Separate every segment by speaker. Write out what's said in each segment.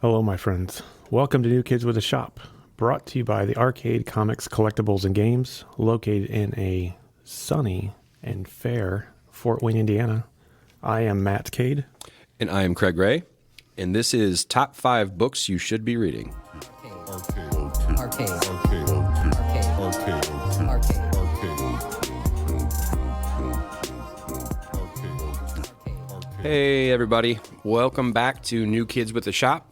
Speaker 1: Hello, my friends. Welcome to New Kids with a Shop, brought to you by the Arcade Comics, Collectibles, and Games, located in a sunny and fair Fort Wayne, Indiana. I am Matt Cade.
Speaker 2: And I am Craig Ray. And this is Top 5 Books You Should Be Reading. Hey, everybody. Welcome back to New Kids with a Shop.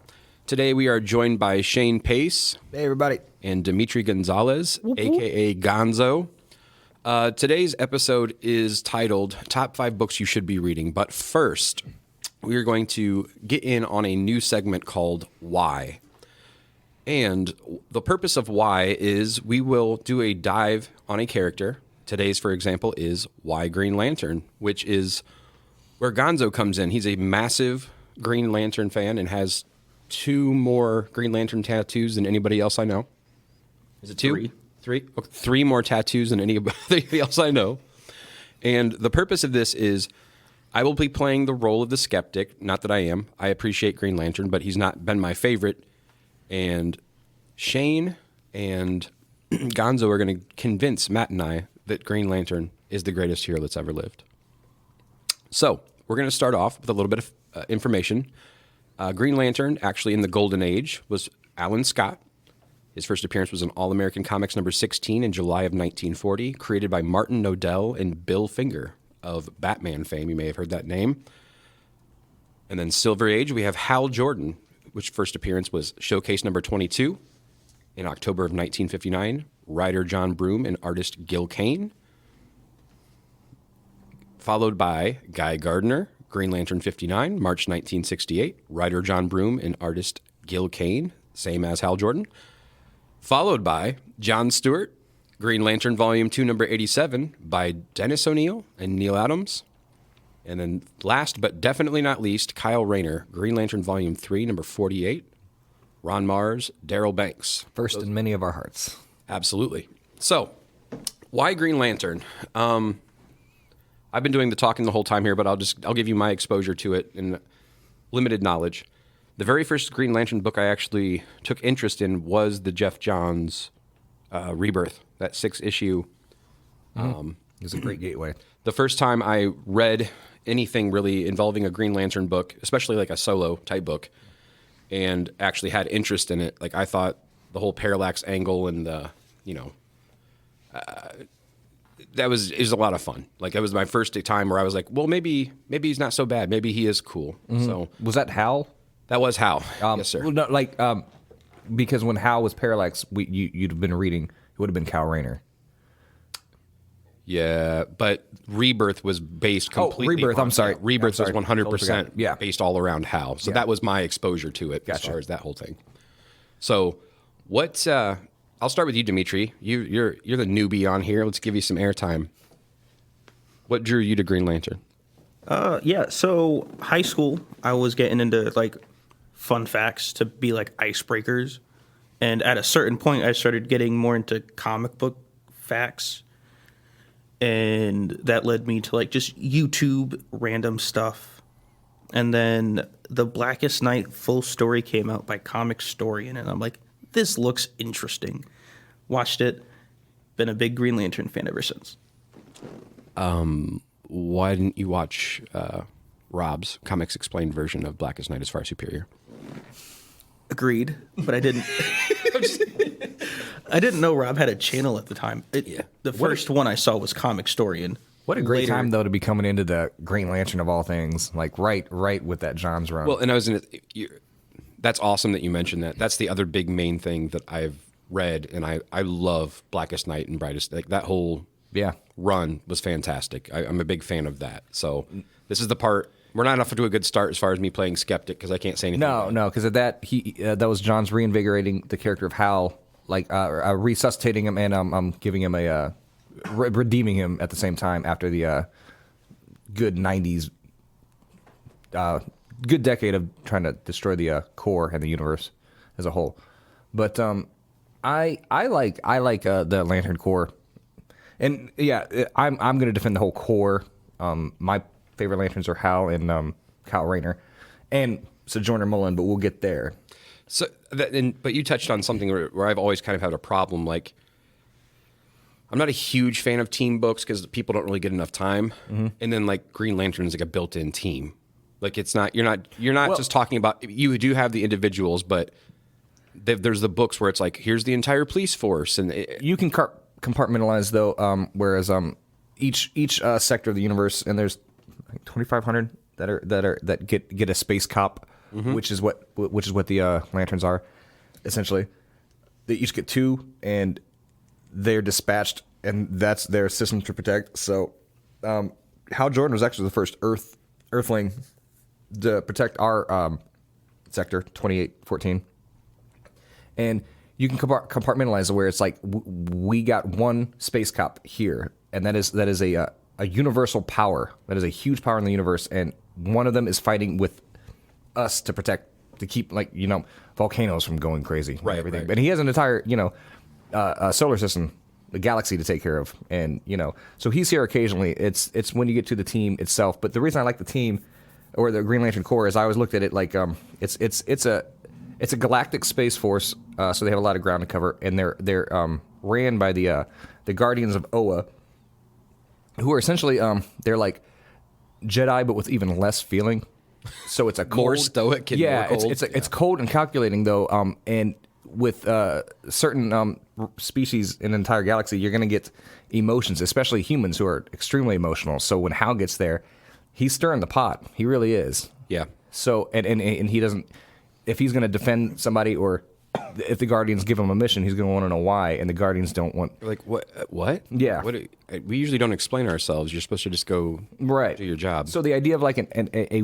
Speaker 2: Today we are joined by Shayne Pace.
Speaker 3: Hey, everybody.
Speaker 2: And Demitri Gonzalez, a.k.a. Gonzo. Today's episode is titled Top 5 Books You Should Be Reading. But first, we are going to get in on a new segment called Why. And the purpose of Why is we will do a dive on a character. Today's, for example, is Why Green Lantern, which is where Gonzo comes in. He's a massive Green Lantern fan and has 2 more Green Lantern tattoos than anybody else I know. Is it 2? 3? Okay, 3 more tattoos than anybody else I know. And the purpose of this is I will be playing the role of the skeptic. Not that I am. I appreciate Green Lantern, but he's not been my favorite. And Shayne and Gonzo are going to convince Matt and I that Green Lantern is the greatest hero that's ever lived. So we're going to start off with a little bit of information. Green Lantern, actually in the Golden Age, was Alan Scott. His first appearance was in All-American Comics number 16 in July of 1940, created by Martin Nodell and Bill Finger of Batman fame. You may have heard that name. And then Silver Age, we have Hal Jordan, which first appearance was Showcase number 22 in October of 1959. Writer John Broome and artist Gil Kane. Followed by Guy Gardner, Green Lantern 59, March 1968. Writer John Broome and artist Gil Kane, same as Hal Jordan. Followed by John Stewart, Green Lantern Volume 2, number 87, by Dennis O'Neil and Neil Adams. And then last but definitely not least, Kyle Rayner, Green Lantern Volume 3, number 48, Ron Mars, Darryl Banks.
Speaker 3: First in many of our hearts.
Speaker 2: Absolutely. So, why Green Lantern? I've been doing the talking the whole time here, but I'll give you my exposure to it and limited knowledge. The very first Green Lantern book I actually took interest in was the Jeff Johns Rebirth, that 6-issue.
Speaker 3: It was a great gateway.
Speaker 2: The first time I read anything really involving a Green Lantern book, especially like a solo type book, and actually had interest in it, like I thought the whole parallax angle and the, it was a lot of fun. Like it was my first time where I was like, well, maybe he's not so bad. Maybe he is cool. Mm-hmm. So
Speaker 3: was that Hal?
Speaker 2: That was Hal. Yes, sir.
Speaker 3: Well, no, because when Hal was parallax, you'd have been reading. It would have been Kyle Rayner.
Speaker 2: Yeah, but Rebirth was based completely.
Speaker 3: Rebirth. I'm sorry.
Speaker 2: Rebirth was 100%
Speaker 3: Yeah.
Speaker 2: based all around Hal. So that was my exposure to it as far as that whole thing. So what? I'll start with you, Demitri. You're the newbie on here. Let's give you some airtime. What drew you to Green Lantern?
Speaker 4: So high school, I was getting into like fun facts to be like icebreakers. And at a certain point, I started getting more into comic book facts. And that led me to like just YouTube random stuff. And then The Blackest Night full story came out by Comic Storian. And I'm like, this looks interesting. Watched it. Been a big Green Lantern fan ever since.
Speaker 2: Why didn't you watch Rob's Comics Explained version of Blackest Night is far superior?
Speaker 4: Agreed, but I didn't. I didn't know Rob had a channel at the time. The first one I saw was Comic Storian.
Speaker 3: What a great time though to be coming into the Green Lantern of all things, like right with that John's run.
Speaker 2: Well, and I was in it. That's awesome that you mentioned that. That's the other big main thing that I've read, and I love Blackest Night and Brightest. Like that whole run was fantastic. I'm a big fan of that. So this is the part. We're not off to a good start as far as me playing Skeptic because I can't say anything.
Speaker 3: No, because of that that was John's reinvigorating the character of Hal, like resuscitating him, and I'm giving him a redeeming him at the same time after the good '90s, good decade of trying to destroy the core and the universe as a whole. But I like the Lantern Corps, and I'm going to defend the whole core. My favorite Lanterns are Hal and Kyle Rayner, and Sojourner Mullen, but we'll get there.
Speaker 2: So, but you touched on something where I've always kind of had a problem. Like, I'm not a huge fan of team books because people don't really get enough time. And then like Green Lantern is like a built-in team. Like it's not you're not just talking about, you do have the individuals, but there's the books where it's like, here's the entire police force, and
Speaker 3: You can compartmentalize though, whereas each sector of the universe, and there's like 2,500 that get a space cop, which is what the lanterns are, essentially. They each get 2, and they're dispatched, and that's their system to protect. So, Hal Jordan was actually the first Earthling to protect our sector 2814, and you can compartmentalize it where it's like we got one space cop here, and that is a universal power. That is a huge power in the universe, and one of them is fighting with us to keep volcanoes from going crazy, and everything.
Speaker 2: Right.
Speaker 3: But he has an entire solar system, the galaxy to take care of, and so he's here occasionally. It's when you get to the team itself. But the reason I like the team or the Green Lantern Corps is I always looked at it like it's a galactic space force, so they have a lot of ground to cover, and they're ran by the Guardians of Oa, who are essentially they're like Jedi but with even less feeling. So it's a cold,
Speaker 2: more stoic and more cold.
Speaker 3: It's cold and calculating though, and with certain species in the entire galaxy, you're going to get emotions, especially humans who are extremely emotional. So when Hal gets there, he's stirring the pot. He really is.
Speaker 2: Yeah.
Speaker 3: So and he doesn't. If he's going to defend somebody, or if the Guardians give him a mission, he's going to want to know why, and the Guardians don't want.
Speaker 2: Like what? What?
Speaker 3: Yeah.
Speaker 2: We usually don't explain ourselves. You're supposed to just go do your job.
Speaker 3: So the idea of like a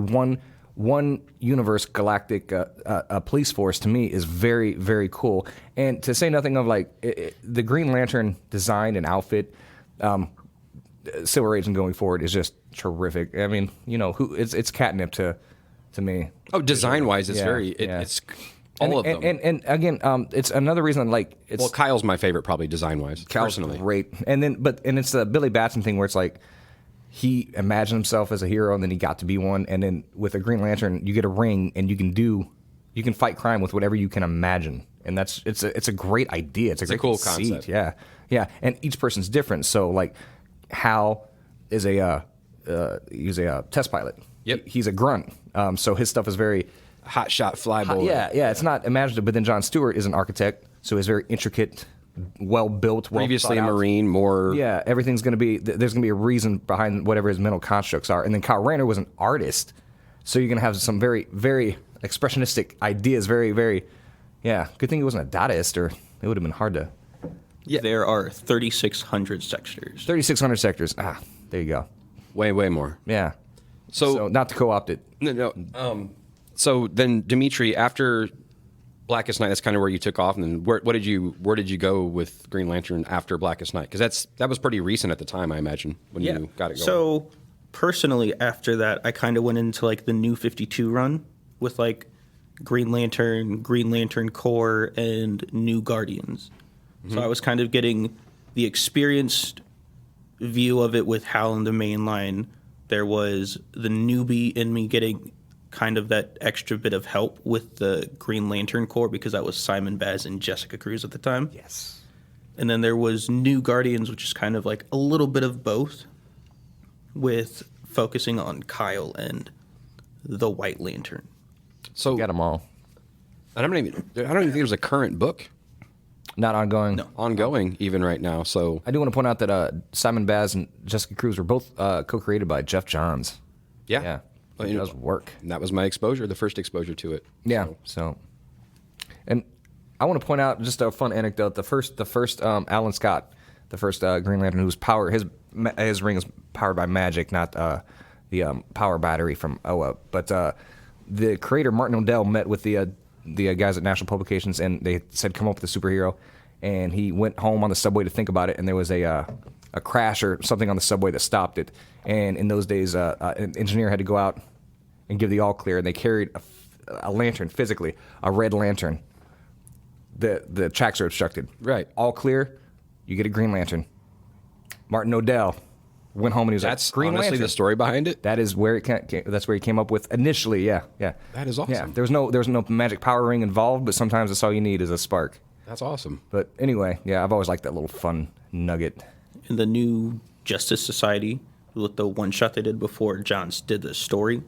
Speaker 3: one universe galactic police force to me is very, very cool. And to say nothing of like the Green Lantern design and outfit, Silver Age and going forward is just terrific. I mean, it's catnip to me.
Speaker 2: Oh, design wise, it's it's all of them.
Speaker 3: And again, it's another reason like it's.
Speaker 2: Well, Kyle's my favorite, probably design wise.
Speaker 3: Kyle's
Speaker 2: Personally,
Speaker 3: great. And it's the Billy Batson thing where it's like he imagined himself as a hero and then he got to be one. And then with a Green Lantern, you get a ring and you can fight crime with whatever you can imagine. And it's a great idea. It's a great
Speaker 2: cool
Speaker 3: conceit.
Speaker 2: concept.
Speaker 3: Yeah. And each person's different. So like Hal is he's a test pilot.
Speaker 2: Yep.
Speaker 3: He's a grunt. So his stuff is very
Speaker 2: hot shot flyboy.
Speaker 3: Yeah. It's not imaginative. But then John Stewart is an architect, so he's very intricate, well built,
Speaker 2: Previously a Marine, more.
Speaker 3: Yeah, everything's going to be. There's going to be a reason behind whatever his mental constructs are. And then Kyle Rayner was an artist, so you're going to have some very, very expressionistic ideas. Very, very. Yeah. Good thing he wasn't a Dadaist, or it would have been hard to.
Speaker 4: Yeah. There are 3,600 sectors.
Speaker 3: 3,600 sectors. There you go.
Speaker 2: Way more.
Speaker 3: Yeah.
Speaker 2: So
Speaker 3: not to co-opt it.
Speaker 2: No. So then, Demitri, after Blackest Night, that's kind of where you took off. And then where did you go with Green Lantern after Blackest Night? Because that was pretty recent at the time, I imagine, when you got it going.
Speaker 4: So personally, after that, I kind of went into like the New 52 run with like Green Lantern Corps, and New Guardians. So I was kind of getting the experienced view of it with Hal in the main line. There was the newbie in me getting kind of that extra bit of help with the Green Lantern Corps, because that was Simon Baz and Jessica Cruz at the time.
Speaker 3: Yes.
Speaker 4: And then there was New Guardians, which is kind of like a little bit of both, with focusing on Kyle and the White Lantern.
Speaker 2: So
Speaker 3: Got them all.
Speaker 2: I don't even think there's a current book
Speaker 3: Not ongoing.
Speaker 4: No.
Speaker 2: ongoing even right now. So
Speaker 3: I do want to point out that Simon Baz and Jessica Cruz were both co-created by Jeff Johns.
Speaker 2: yeah.
Speaker 3: Well, it does work.
Speaker 2: And that was my exposure, the first exposure to it.
Speaker 3: Yeah. So, and I want to point out just a fun anecdote. The first Alan Scott, the first Green Lantern, whose power his ring is powered by magic, not the power battery from Oa. But the creator Martin O'Dell met with the guys at National Publications, and they said, "Come up with a superhero." And he went home on the subway to think about it, and there was a crash or something on the subway that stopped it. And in those days, an engineer had to go out and give the all clear, and they carried a lantern physically, a red lantern. The tracks are obstructed.
Speaker 2: Right.
Speaker 3: All clear, you get a Green Lantern. Martin O'Dell went home and he was
Speaker 2: That's
Speaker 3: like, Green
Speaker 2: honestly
Speaker 3: Lantern.
Speaker 2: the story behind it.
Speaker 3: That is where that's where he came up with initially. Yeah.
Speaker 2: That is awesome.
Speaker 3: Yeah, there was no magic power ring involved, but sometimes that's all you need is a spark.
Speaker 2: That's awesome.
Speaker 3: But anyway, yeah, I've always liked that little fun nugget.
Speaker 4: In the new Justice Society, with the one shot they did before Johns did the story,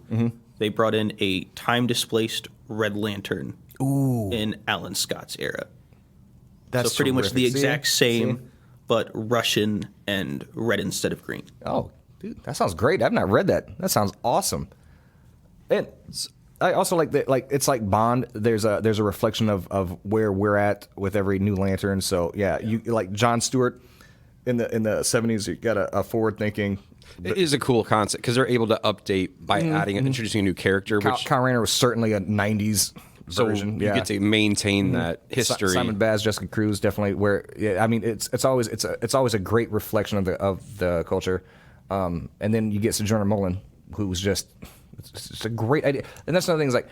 Speaker 4: they brought in a time displaced Red Lantern in Alan Scott's era.
Speaker 3: That's
Speaker 4: so pretty much the
Speaker 3: terrific.
Speaker 4: exact same,
Speaker 3: See?
Speaker 4: but Russian and red instead of green.
Speaker 3: Oh, dude, that sounds great. I've not read that. That sounds awesome. And I also like that. Like it's like Bond. There's a reflection of where we're at with every new Lantern. So yeah, you like John Stewart in the 70s. You got a forward thinking.
Speaker 2: It is a cool concept because they're able to update by introducing a new character, which
Speaker 3: Kyle Rayner was certainly a 90s
Speaker 2: so
Speaker 3: version.
Speaker 2: you
Speaker 3: Yeah.
Speaker 2: get to maintain that history.
Speaker 3: Simon Baz, Jessica Cruz, definitely. Where yeah, I mean, it's always a great reflection of the culture. And then you get Sojourner Mullen, who was just it's a great idea. And that's another thing is like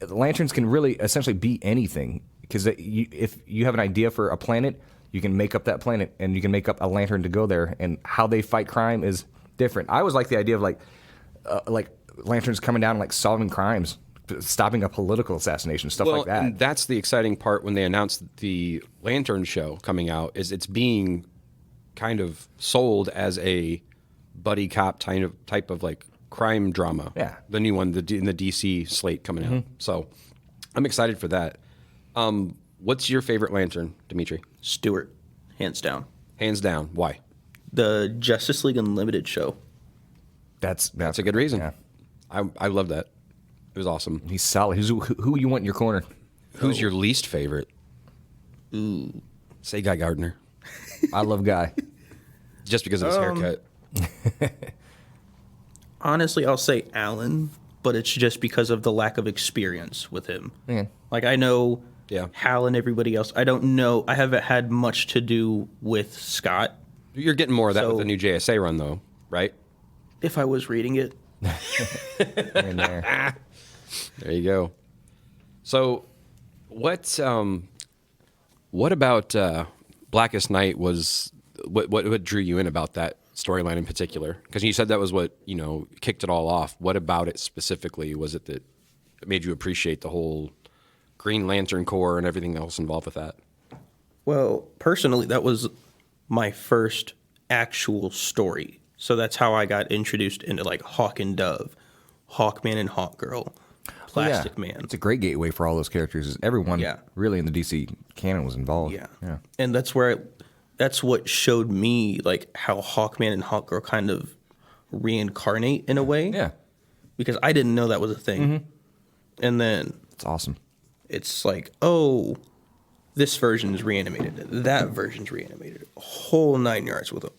Speaker 3: lanterns can really essentially be anything because if you have an idea for a planet, you can make up that planet and you can make up a lantern to go there. And how they fight crime is different. I always like the idea of like lanterns coming down and like solving crimes, stopping a political assassination, stuff like that.
Speaker 2: And that's the exciting part when they announced the Lantern show coming out is it's being kind of sold as a buddy cop type of like crime drama.
Speaker 3: Yeah.
Speaker 2: The new one, in the DC slate coming out. So I'm excited for that. What's your favorite Lantern, Demitri?
Speaker 4: Stewart, hands down.
Speaker 2: Hands down. Why?
Speaker 4: The Justice League Unlimited show.
Speaker 3: That's
Speaker 2: a good reason.
Speaker 3: Yeah.
Speaker 2: I love that. It was awesome.
Speaker 3: He's solid. Who you want in your corner?
Speaker 2: Who's your least favorite? Ooh. Say Guy Gardner.
Speaker 3: I love Guy.
Speaker 2: Just because of his haircut.
Speaker 4: Honestly, I'll say Alan, but it's just because of the lack of experience with him.
Speaker 3: Yeah.
Speaker 4: Like I know
Speaker 2: Yeah.
Speaker 4: Hal and everybody else. I don't know. I haven't had much to do with Scott.
Speaker 2: You're getting more of that
Speaker 4: So-
Speaker 2: with the new JSA run, though, right?
Speaker 4: If I was reading it,
Speaker 3: In there.
Speaker 2: There you go. So, what about Blackest Night was what drew you in about that storyline in particular? Because you said that was what kicked it all off. What about it specifically was it that made you appreciate the whole Green Lantern Corps and everything else involved with that?
Speaker 4: well, personally, that was my first actual story. So that's how I got introduced into like Hawk and Dove, Hawkman and Hawkgirl, Plastic Man.
Speaker 3: It's a great gateway for all those characters. Everyone
Speaker 4: Yeah.
Speaker 3: really in the DC canon was involved.
Speaker 4: Yeah.
Speaker 3: Yeah.
Speaker 4: And that's what showed me like how Hawkman and Hawkgirl kind of reincarnate in a way.
Speaker 3: Yeah.
Speaker 4: Because I didn't know that was a thing. And then
Speaker 3: It's awesome.
Speaker 4: it's like, oh, this version's reanimated. That version's reanimated. A whole 9 yards with them.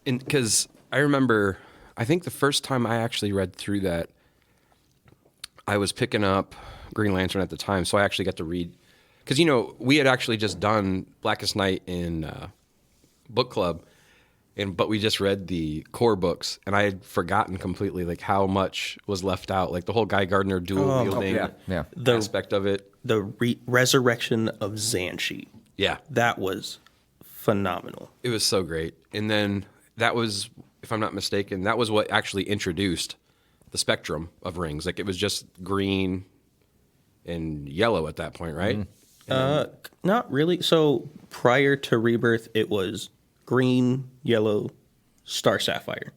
Speaker 2: And because I remember, I think the first time I actually read through that, I was picking up Green Lantern at the time, so I actually got to read. Because, we had actually just done Blackest Night in book club, but we just read the core books, and I had forgotten completely like how much was left out, like the whole Guy Gardner dual wielding
Speaker 3: yeah.
Speaker 2: aspect of it.
Speaker 4: The resurrection of Xanshi.
Speaker 2: Yeah,
Speaker 4: That was phenomenal.
Speaker 2: it was so great. And then that was, if I'm not mistaken, that was what actually introduced the spectrum of rings. Like it was just green and yellow at that point, right?
Speaker 4: Not really. So prior to Rebirth, it was green, yellow, Star Sapphire.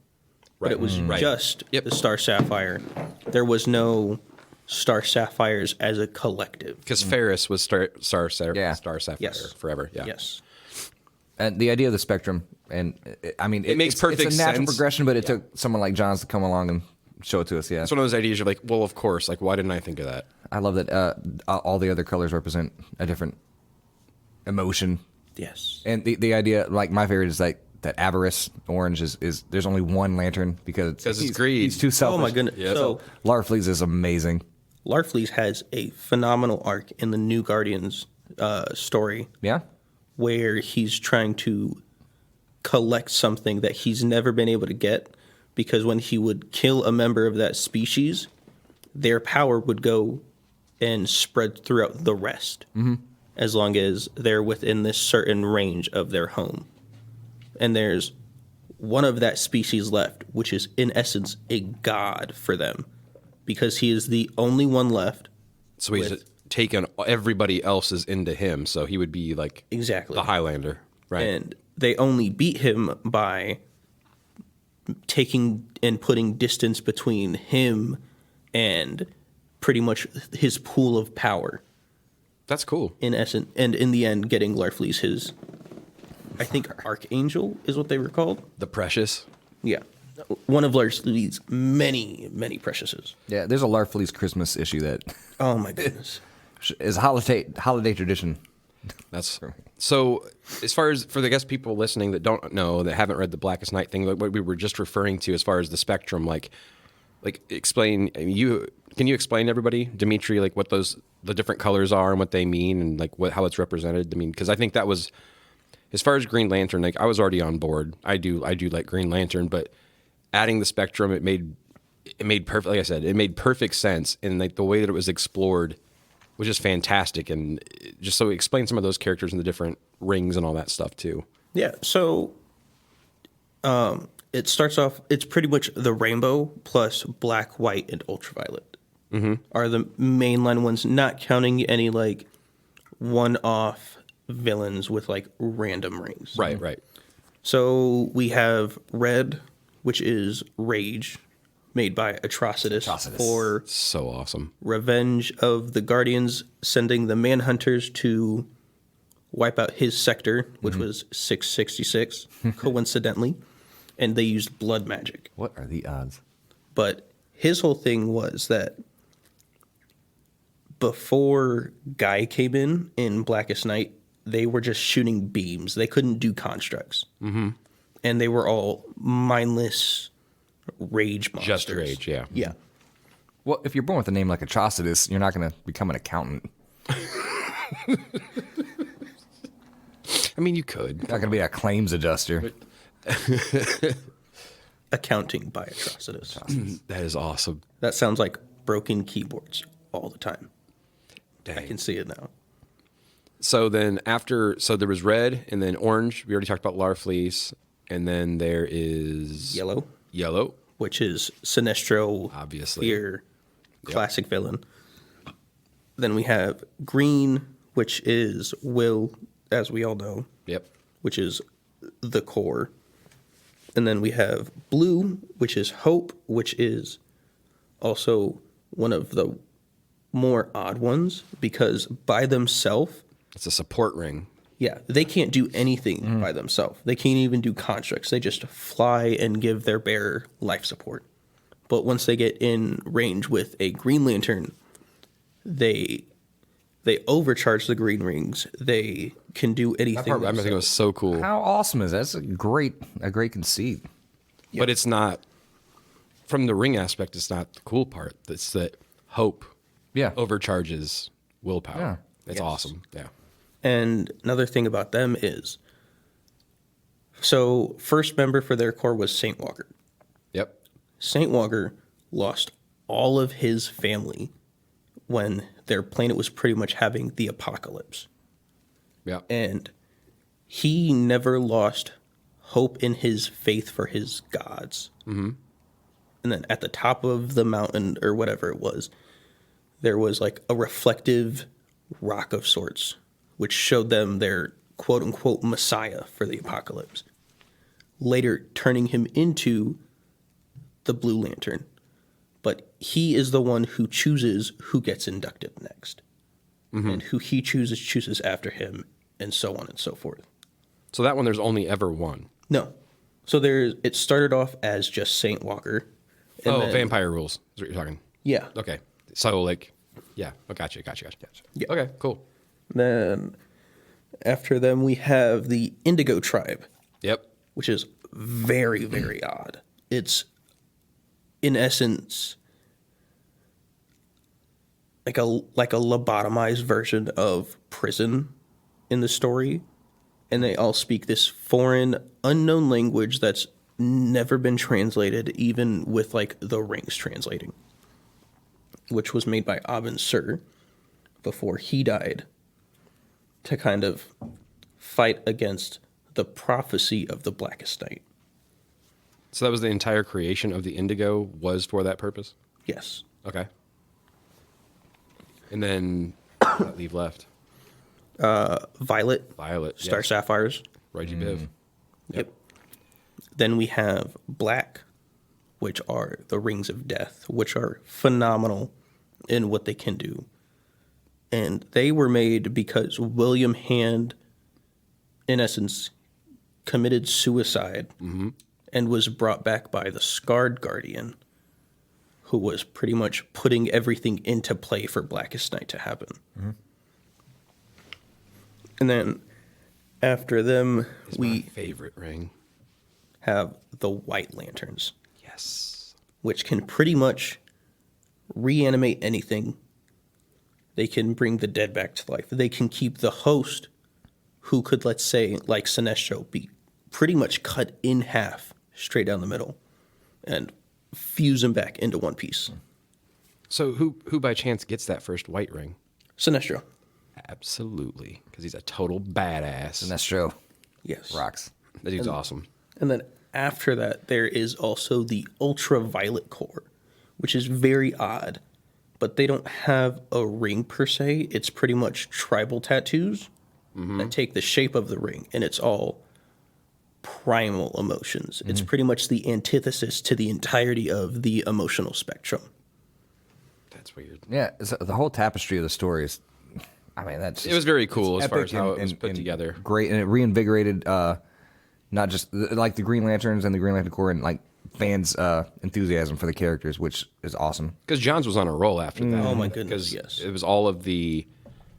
Speaker 4: But it was
Speaker 2: Right.
Speaker 4: just
Speaker 2: Yep.
Speaker 4: the Star Sapphire. There was no Star Sapphires as a collective.
Speaker 2: Because Ferris was Star Sapphire
Speaker 4: Yes.
Speaker 2: forever. Yeah.
Speaker 4: Yes.
Speaker 3: And the idea of the spectrum, and I mean,
Speaker 2: It makes
Speaker 3: it's
Speaker 2: perfect
Speaker 3: It's a natural
Speaker 2: sense.
Speaker 3: progression, but it took someone like Johns to come along and show it to us. Yeah.
Speaker 2: It's one of those ideas you're like, well, of course. Like, why didn't I think of that?
Speaker 3: I love that all the other colors represent a different emotion.
Speaker 4: Yes.
Speaker 3: And the idea, like my favorite is like that avarice orange is there's only one lantern because
Speaker 2: it's
Speaker 3: he's-
Speaker 2: greed.
Speaker 3: He's too selfish.
Speaker 4: Oh my goodness.
Speaker 2: Yeah.
Speaker 4: So
Speaker 3: Larfleeze is amazing.
Speaker 4: Larfleeze has a phenomenal arc in the New Guardians story
Speaker 3: Yeah.
Speaker 4: where he's trying to collect something that he's never been able to get because when he would kill a member of that species, their power would go and spread throughout the rest as long as they're within this certain range of their home. And there's one of that species left, which is in essence a god for them, because he is the only one left.
Speaker 2: So he's taken everybody else's into him, so he would be like
Speaker 4: Exactly
Speaker 2: the Highlander, right?
Speaker 4: And they only beat him by taking and putting distance between him and pretty much his pool of power.
Speaker 2: That's cool.
Speaker 4: In essence, and in the end, getting Larfleeze his, I think, Archangel is what they were called.
Speaker 2: The Precious.
Speaker 4: Yeah. One of Larfleeze's many, many preciouses.
Speaker 3: Yeah, there's a Larfleeze Christmas issue that
Speaker 4: Oh, my goodness.
Speaker 3: is holiday tradition.
Speaker 2: That's so. As far as for the guest people listening that don't know, that haven't read the Blackest Night thing, like what we were just referring to, as far as the spectrum, like explain. I mean, can you explain to everybody, Demitri, like what the different colors are and what they mean, and like how it's represented? I mean, because I think that was, as far as Green Lantern, like I was already on board. I do like Green Lantern, but adding the spectrum, it made perfect. Like I said, it made perfect sense, and like the way that it was explored was just fantastic. And just so explain some of those characters and the different rings and all that stuff too.
Speaker 4: Yeah, so it starts off, it's pretty much the rainbow plus black, white, and ultraviolet are the mainline ones, not counting any like one-off villains with like random rings.
Speaker 2: Right.
Speaker 4: So we have red, which is rage, made by Atrocitus. For
Speaker 2: So awesome.
Speaker 4: revenge of the Guardians, sending the Manhunters to wipe out his sector, which was 666, coincidentally, and they used blood magic.
Speaker 3: What are the odds?
Speaker 4: But his whole thing was that before Guy came in Blackest Night, they were just shooting beams. They couldn't do constructs. Mm-hmm. And they were all mindless rage monsters.
Speaker 2: Just rage, yeah.
Speaker 4: Yeah.
Speaker 3: Well, if you're born with a name like Atrocitus, you're not going to become an accountant.
Speaker 2: I mean, you could.
Speaker 3: You're not going to be a claims adjuster.
Speaker 4: Accounting by Atrocitus.
Speaker 2: That is awesome.
Speaker 4: That sounds like broken keyboards all the time.
Speaker 2: Dang.
Speaker 4: I can see it now.
Speaker 2: So then so there was red and then orange. We already talked about Larfleeze. And then there is
Speaker 4: Yellow, which is Sinestro,
Speaker 2: Obviously.
Speaker 4: Fear, classic villain. Then we have green, which is Will, as we all know.
Speaker 2: Yep.
Speaker 4: Which is the core. And then we have blue, which is Hope, which is also one of the more odd ones, because by themselves,
Speaker 2: It's a support ring.
Speaker 4: yeah, they can't do anything by themselves. They can't even do constructs. They just fly and give their bearer life support. But once they get in range with a Green Lantern, they overcharge the green rings. They can do anything.
Speaker 2: That part, I think it was so cool.
Speaker 3: How awesome is that? That's a great conceit.
Speaker 2: But it's not, from the ring aspect, it's not the cool part. It's that Hope overcharges willpower.
Speaker 3: Yeah.
Speaker 2: It's awesome. Yeah.
Speaker 4: And another thing about them is, so first member for their core was Saint Walker.
Speaker 2: Yep.
Speaker 4: Saint Walker lost all of his family when their planet was pretty much having the apocalypse.
Speaker 2: Yeah.
Speaker 4: And he never lost hope in his faith for his gods. Mm-hmm. And then at the top of the mountain, or whatever it was, there was like a reflective rock of sorts, which showed them their quote-unquote messiah for the apocalypse, later turning him into the Blue Lantern. But he is the one who chooses who gets inducted next. Mm-hmm. And who he chooses after him, and so on and so forth.
Speaker 2: So that one, there's only ever one.
Speaker 4: No. So it started off as just Saint Walker. And then,
Speaker 2: Vampire Rules is what you're talking.
Speaker 4: Yeah.
Speaker 2: Okay. So, like, yeah. Oh, gotcha.
Speaker 4: Yeah.
Speaker 2: Okay, cool.
Speaker 4: Then after them, we have the Indigo Tribe.
Speaker 2: Yep.
Speaker 4: Which is very, very odd. It's, in essence, like a lobotomized version of prison in the story. And they all speak this foreign, unknown language that's never been translated, even with like the rings translating, which was made by Abin Sur before he died, to kind of fight against the prophecy of the Blackest Night.
Speaker 2: So that was the entire creation of the indigo was for that purpose?
Speaker 4: Yes.
Speaker 2: Okay. And then what did that leave left?
Speaker 4: Violet. Star
Speaker 2: yes.
Speaker 4: sapphires.
Speaker 2: Reggie Biv.
Speaker 4: Yep. Then we have black, which are the rings of death, which are phenomenal in what they can do. And they were made because William Hand, in essence, committed suicide and was brought back by the Scarred Guardian, who was pretty much putting everything into play for Blackest Night to happen. And then after them,
Speaker 2: It's
Speaker 4: we
Speaker 2: my favorite ring.
Speaker 4: have the White Lanterns,
Speaker 2: Yes.
Speaker 4: which can pretty much reanimate anything. They can bring the dead back to life. They can keep the host, who could, let's say, like Sinestro, be pretty much cut in half straight down the middle and fuse them back into one piece.
Speaker 2: So who by chance gets that first white ring?
Speaker 4: Sinestro.
Speaker 2: Absolutely, because he's a total badass.
Speaker 3: Sinestro
Speaker 4: Yes.
Speaker 3: rocks.
Speaker 2: That dude's awesome.
Speaker 4: And then after that, there is also the Ultraviolet Core, which is very odd, but they don't have a ring per se. It's pretty much tribal tattoos that take the shape of the ring, and it's all primal emotions. It's pretty much the antithesis to the entirety of the emotional spectrum.
Speaker 2: That's weird.
Speaker 3: Yeah, the whole tapestry of the story is. I mean, that's.
Speaker 2: It was very cool
Speaker 3: it's
Speaker 2: as far
Speaker 3: epic
Speaker 2: as how it was
Speaker 3: and-
Speaker 2: put
Speaker 3: and
Speaker 2: together.
Speaker 3: Great, and it reinvigorated not just like the Green Lanterns and the Green Lantern Corps and like fans' enthusiasm for the characters, which is awesome.
Speaker 2: Because Johns was on a roll after that.
Speaker 4: Oh my goodness,
Speaker 2: 'Cause
Speaker 4: yes.
Speaker 2: it was all of the,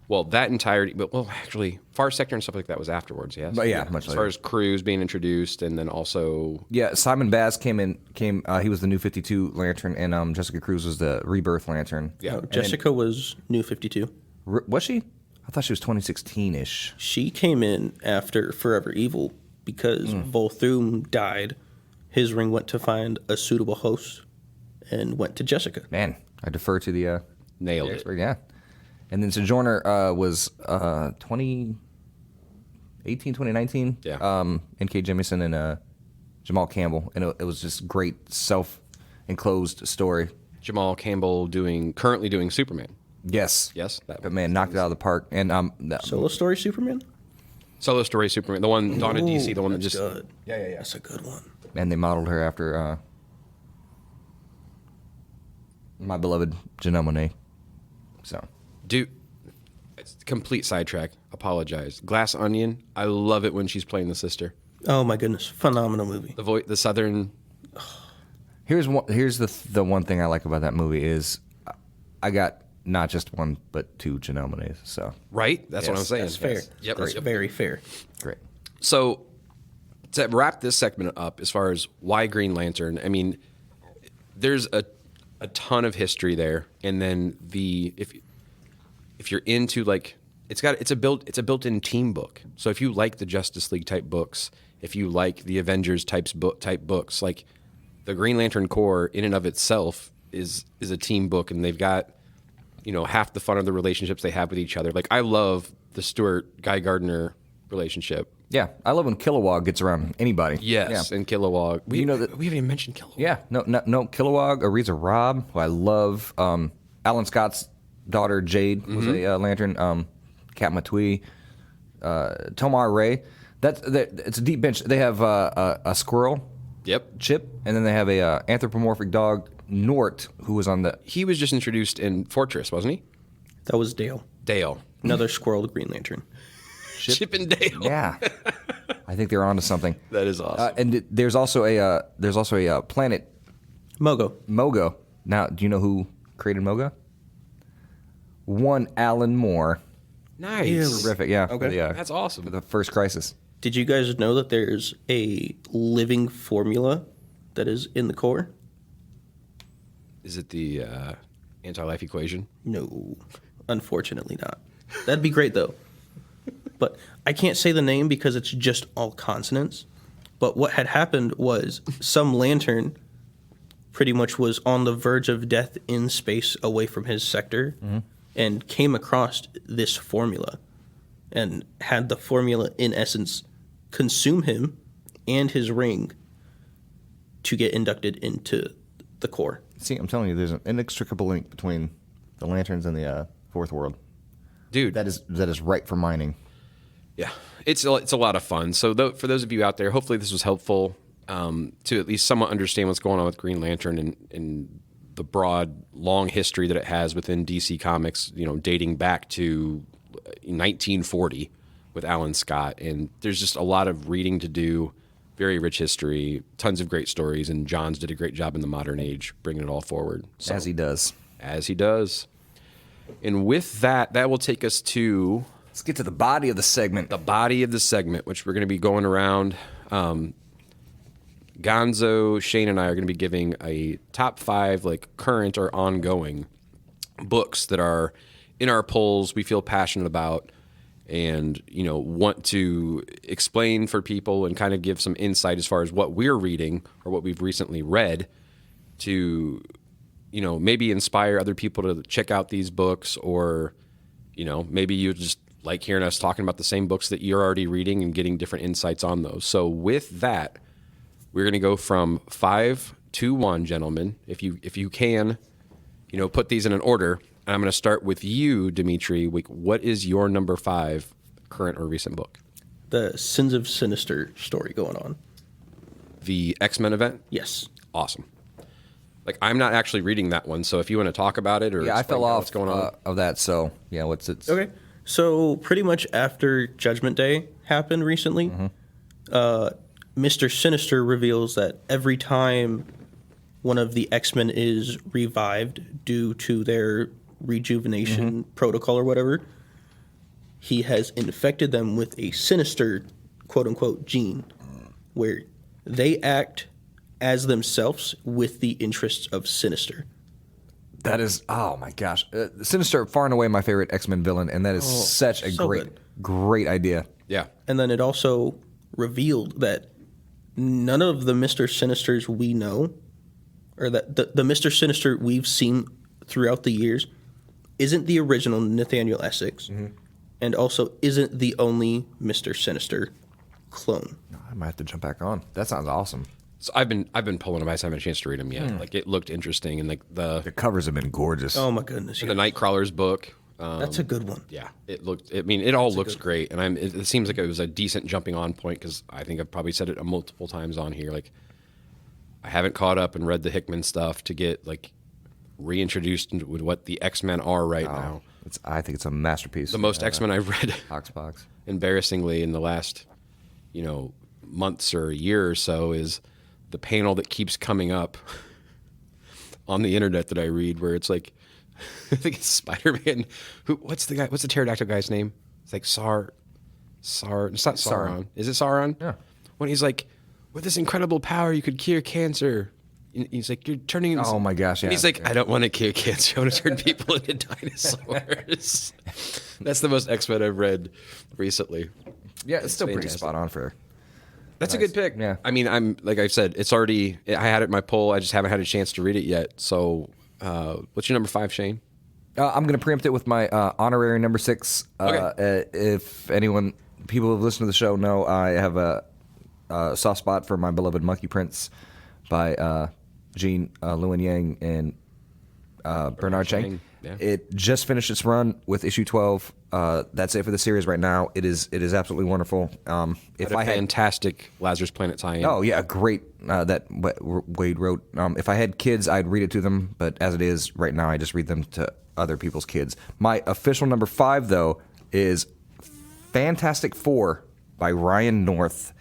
Speaker 2: well, that entirety, but well, actually, Far Sector and stuff like that was afterwards. Yes,
Speaker 3: But yeah, much
Speaker 2: as
Speaker 3: later.
Speaker 2: far as Cruz being introduced, and then also
Speaker 3: Yeah, Simon Baz came. He was the New 52 Lantern, and Jessica Cruz was the Rebirth Lantern.
Speaker 2: Yeah.
Speaker 4: Jessica was New 52.
Speaker 3: Was she? I thought she was 2016-ish.
Speaker 4: She came in after Forever Evil because Volthoom died. His ring went to find a suitable host and went to Jessica.
Speaker 3: Man, I defer to the
Speaker 2: nailed it.
Speaker 3: expert. Yeah, and then Sojourner was 2018, 2019.
Speaker 2: Yeah.
Speaker 3: N.K. Jemisin and Jamal Campbell, and it was just great self-enclosed story.
Speaker 2: Jamal Campbell currently doing Superman.
Speaker 3: Yes,
Speaker 2: Yes, that
Speaker 3: but man, knocked it out of the park. And
Speaker 4: Solo story Superman?
Speaker 2: Solo story Superman, the one Dawn of DC, the one that
Speaker 4: That's
Speaker 2: just
Speaker 4: good. Yeah. That's a good one.
Speaker 3: and they modeled her after my beloved Janelle Monáe. So
Speaker 2: Dude, it's a complete sidetrack. Apologize. Glass Onion. I love it when she's playing the sister.
Speaker 4: Oh my goodness, phenomenal movie.
Speaker 2: The Southern.
Speaker 3: here's the one thing I like about that movie is I got not just one but two Janelle Monáes. So
Speaker 2: Right. That's what
Speaker 3: Yes,
Speaker 2: I'm saying.
Speaker 4: That's fair.
Speaker 2: Yep.
Speaker 4: That's
Speaker 2: Yep.
Speaker 4: very fair.
Speaker 3: great.
Speaker 2: So to wrap this segment up, as far as why Green Lantern, I mean, there's a ton of history there, and then if you're into like it's a built-in team book. So if you like the Justice League type books, if you like the Avengers type books, like the Green Lantern Corps in and of itself is a team book, and they've got half the fun of the relationships they have with each other. Like I love the Stuart Guy Gardner relationship.
Speaker 3: Yeah, I love when Kilowog gets around anybody.
Speaker 2: Yes,
Speaker 3: Yeah.
Speaker 2: and Kilowog. We
Speaker 3: that-
Speaker 2: we haven't even mentioned Kilowog.
Speaker 3: Yeah, no, Kilowog, Ariza Robb, who I love. Alan Scott's daughter Jade was a Lantern. Kat Matui, Tomar Ray. It's a deep bench. They have a squirrel,
Speaker 2: Yep.
Speaker 3: Chip, and then they have a anthropomorphic dog, Nort, who was on the.
Speaker 2: He was just introduced in Fortress, wasn't he?
Speaker 4: That was Dale.
Speaker 2: Dale.
Speaker 4: Another squirrel Green Lantern.
Speaker 2: Chip and Dale.
Speaker 3: Yeah, I think they're onto something.
Speaker 2: That is awesome.
Speaker 3: And there's also a planet
Speaker 4: Mogo.
Speaker 3: Mogo. Now, do you know who created Mogo? One Alan Moore.
Speaker 2: nice.
Speaker 3: Terrific, yeah.
Speaker 4: Okay.
Speaker 2: That's awesome.
Speaker 3: For the first Crisis.
Speaker 4: Did you guys know that there's a living formula that is in the core?
Speaker 2: Is it the anti-life equation?
Speaker 4: No, unfortunately not. That'd be great though. But I can't say the name because it's just all consonants. But what had happened was some lantern pretty much was on the verge of death in space away from his sector and came across this formula and had the formula in essence consume him and his ring to get inducted into the Corps.
Speaker 3: See, I'm telling you, there's an inextricable link between the Lanterns and the Fourth World.
Speaker 2: Dude,
Speaker 3: That is right for mining.
Speaker 2: yeah, it's a lot of fun. So for those of you out there, hopefully this was helpful to at least somewhat understand what's going on with Green Lantern and the broad, long history that it has within DC Comics, dating back to 1940 with Alan Scott. And there's just a lot of reading to do, very rich history, tons of great stories, and Johns did a great job in the modern age bringing it all forward. So,
Speaker 3: As he does.
Speaker 2: As he does. And with that, that will take us to
Speaker 3: Let's get to the body of the segment.
Speaker 2: the body of the segment, which we're going to be going around. Gonzo, Shayne, and I are going to be giving a top 5 current or ongoing books that are in our polls we feel passionate about and want to explain for people and kind of give some insight as far as what we're reading or what we've recently read to maybe inspire other people to check out these books, or maybe you just like hearing us talking about the same books that you're already reading and getting different insights on those. So with that, we're going to go from 5 to 1, gentlemen. If you can, put these in an order. And I'm going to start with you, Demitri. What is your number 5 current or recent book?
Speaker 4: The Sins of Sinister story going on.
Speaker 2: The X-Men event?
Speaker 4: Yes.
Speaker 2: Awesome. I'm not actually reading that one, so if you want to talk about it or
Speaker 3: Yeah, I
Speaker 2: explain
Speaker 3: fell off
Speaker 2: what's going on.
Speaker 3: of that, so yeah, what's it?
Speaker 4: Okay. So pretty much after Judgment Day happened recently, Mr. Sinister reveals that every time one of the X-Men is revived due to their rejuvenation protocol or whatever, he has infected them with a sinister, quote-unquote, gene, where they act as themselves with the interests of Sinister.
Speaker 3: That is, oh my gosh, Sinister, far and away my favorite X-Men villain, and that is such a
Speaker 4: so
Speaker 3: great,
Speaker 4: good.
Speaker 3: great idea.
Speaker 2: Yeah.
Speaker 4: And then it also revealed that none of the Mr. Sinisters we know, or that the Mr. Sinister we've seen throughout the years, isn't the original Nathaniel Essex, and also isn't the only Mr. Sinister clone.
Speaker 3: I might have to jump back on. That sounds awesome.
Speaker 2: So I've been pulling them. I just haven't had a chance to read them yet. It looked interesting, and
Speaker 3: The covers have been gorgeous.
Speaker 4: Oh my goodness!
Speaker 2: the
Speaker 4: Yeah.
Speaker 2: Nightcrawler's book.
Speaker 4: That's a good one.
Speaker 2: Yeah, it looked. I mean, it all looks great, and it seems like it was a decent jumping on point because I think I've probably said it multiple times on here. I haven't caught up and read the Hickman stuff to get reintroduced with what the X-Men are right now.
Speaker 3: I think it's a masterpiece.
Speaker 2: The most X-Men I've read,
Speaker 3: Hoxpox.
Speaker 2: embarrassingly, in the last months or a year or so is the panel that keeps coming up on the internet that I read, where it's I think it's Spider-Man. What's the pterodactyl guy's name? It's it's not Sauron. Is it Sauron?
Speaker 3: Yeah.
Speaker 2: When he's with this incredible power, you could cure cancer. And he's you're turning into...
Speaker 3: Oh my gosh, yeah.
Speaker 2: And he's I don't want to cure cancer. I want to turn people into dinosaurs. That's the most X-Men I've read recently.
Speaker 3: Yeah, it's still pretty
Speaker 2: fantastic.
Speaker 3: spot on for.
Speaker 2: That's a good pick.
Speaker 3: Yeah.
Speaker 2: I mean, I'm like I said, it's already. I had it in my poll. I just haven't had a chance to read it yet. So, what's your number 5, Shayne?
Speaker 3: I'm going to preempt it with my honorary number 6. If people who've listened to the show know, I have a soft spot for my beloved Monkey Prince by Gene Luen Yang and Bernard Chang.
Speaker 2: Yeah.
Speaker 3: It just finished its run with issue 12. That's it for the series right now. It is absolutely wonderful. If I had
Speaker 2: Fantastic Lazarus Planet tie-in.
Speaker 3: Oh yeah, great that Wade wrote. If I had kids, I'd read it to them, but as it is right now, I just read them to other people's kids. My official number 5 though is Fantastic Four by Ryan North.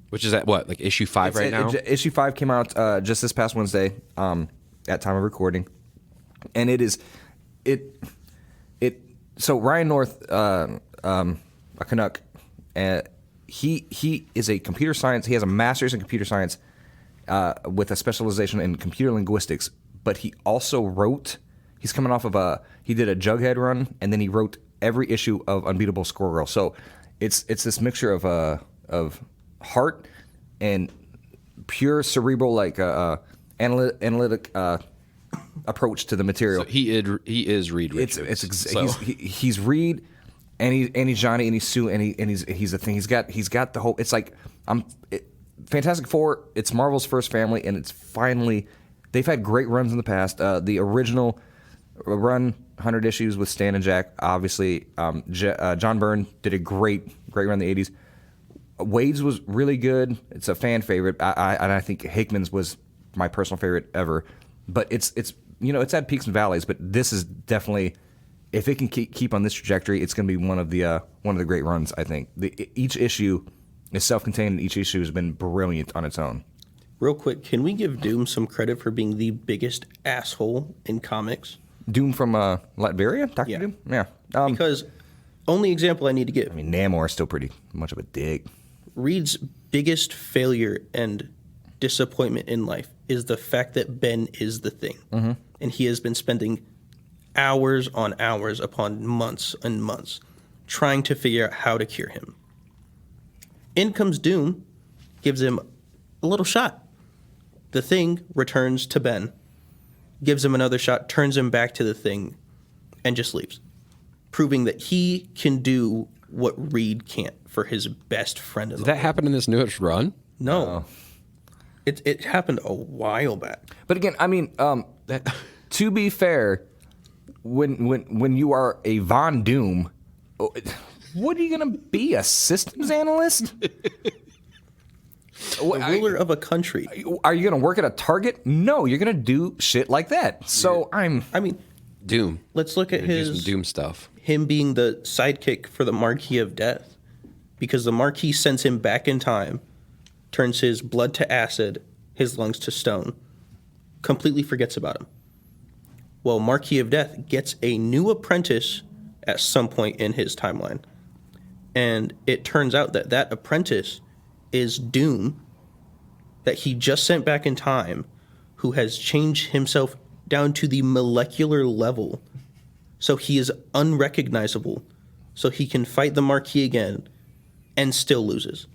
Speaker 2: Which is at what, issue 5 right now?
Speaker 3: Issue 5 came out just this past Wednesday at time of recording, and so Ryan North, a Canuck, he is a computer science. He has a master's in computer science with a specialization in computer linguistics. But he also wrote. He's coming off of he did a Jughead run, and then he wrote every issue of Unbeatable Squirrel. So it's this mixture of heart and pure cerebral analytic approach to the material.
Speaker 2: So he is Reed Richards.
Speaker 3: He's Reed, and he's Johnny, and he's Sue, and he's a thing. He's got the whole. It's Fantastic Four, it's Marvel's first family, and it's finally, they've had great runs in the past. The original run, 100 issues with Stan and Jack, obviously. John Byrne did a great run in the 80s. Wade's was really good. It's a fan favorite. And I think Hickman's was my personal favorite ever. But it's had peaks and valleys, but this is definitely, if it can keep on this trajectory, it's going to be one of the great runs, I think. Each issue is self-contained, and each issue has been brilliant on its own.
Speaker 4: Real quick, can we give Doom some credit for being the biggest asshole in comics?
Speaker 3: Doom from Latveria? Dr.
Speaker 4: Yeah.
Speaker 3: Doom? Yeah.
Speaker 4: Because only example I need to give.
Speaker 3: I mean, Namor is still pretty much of a dick.
Speaker 4: Reed's biggest failure and disappointment in life is the fact that Ben is the Thing. Mm-hmm. And he has been spending hours on hours upon months and months trying to figure out how to cure him. In comes Doom, gives him a little shot. The Thing returns to Ben, gives him another shot, turns him back to the Thing, and just leaves, proving that he can do what Reed can't for his best friend in the
Speaker 2: Did that
Speaker 4: world.
Speaker 2: happen in this newest run?
Speaker 4: No. It happened a while back.
Speaker 3: But again, I mean, to be fair, when you are a Von Doom, what are you going to be, a systems analyst?
Speaker 4: The ruler of a country.
Speaker 3: Are you going to work at a Target? No, you're going to do shit like that. So
Speaker 4: I mean,
Speaker 2: Doom.
Speaker 4: let's look at
Speaker 2: Do some
Speaker 4: his
Speaker 2: Doom stuff.
Speaker 4: him being the sidekick for the Marquis of Death, because the Marquis sends him back in time, turns his blood to acid, his lungs to stone, completely forgets about him. Well, Marquis of Death gets a new apprentice at some point in his timeline, and it turns out that that apprentice is Doom, that he just sent back in time, who has changed himself down to the molecular level, so he is unrecognizable, so he can fight the Marquis again and still loses.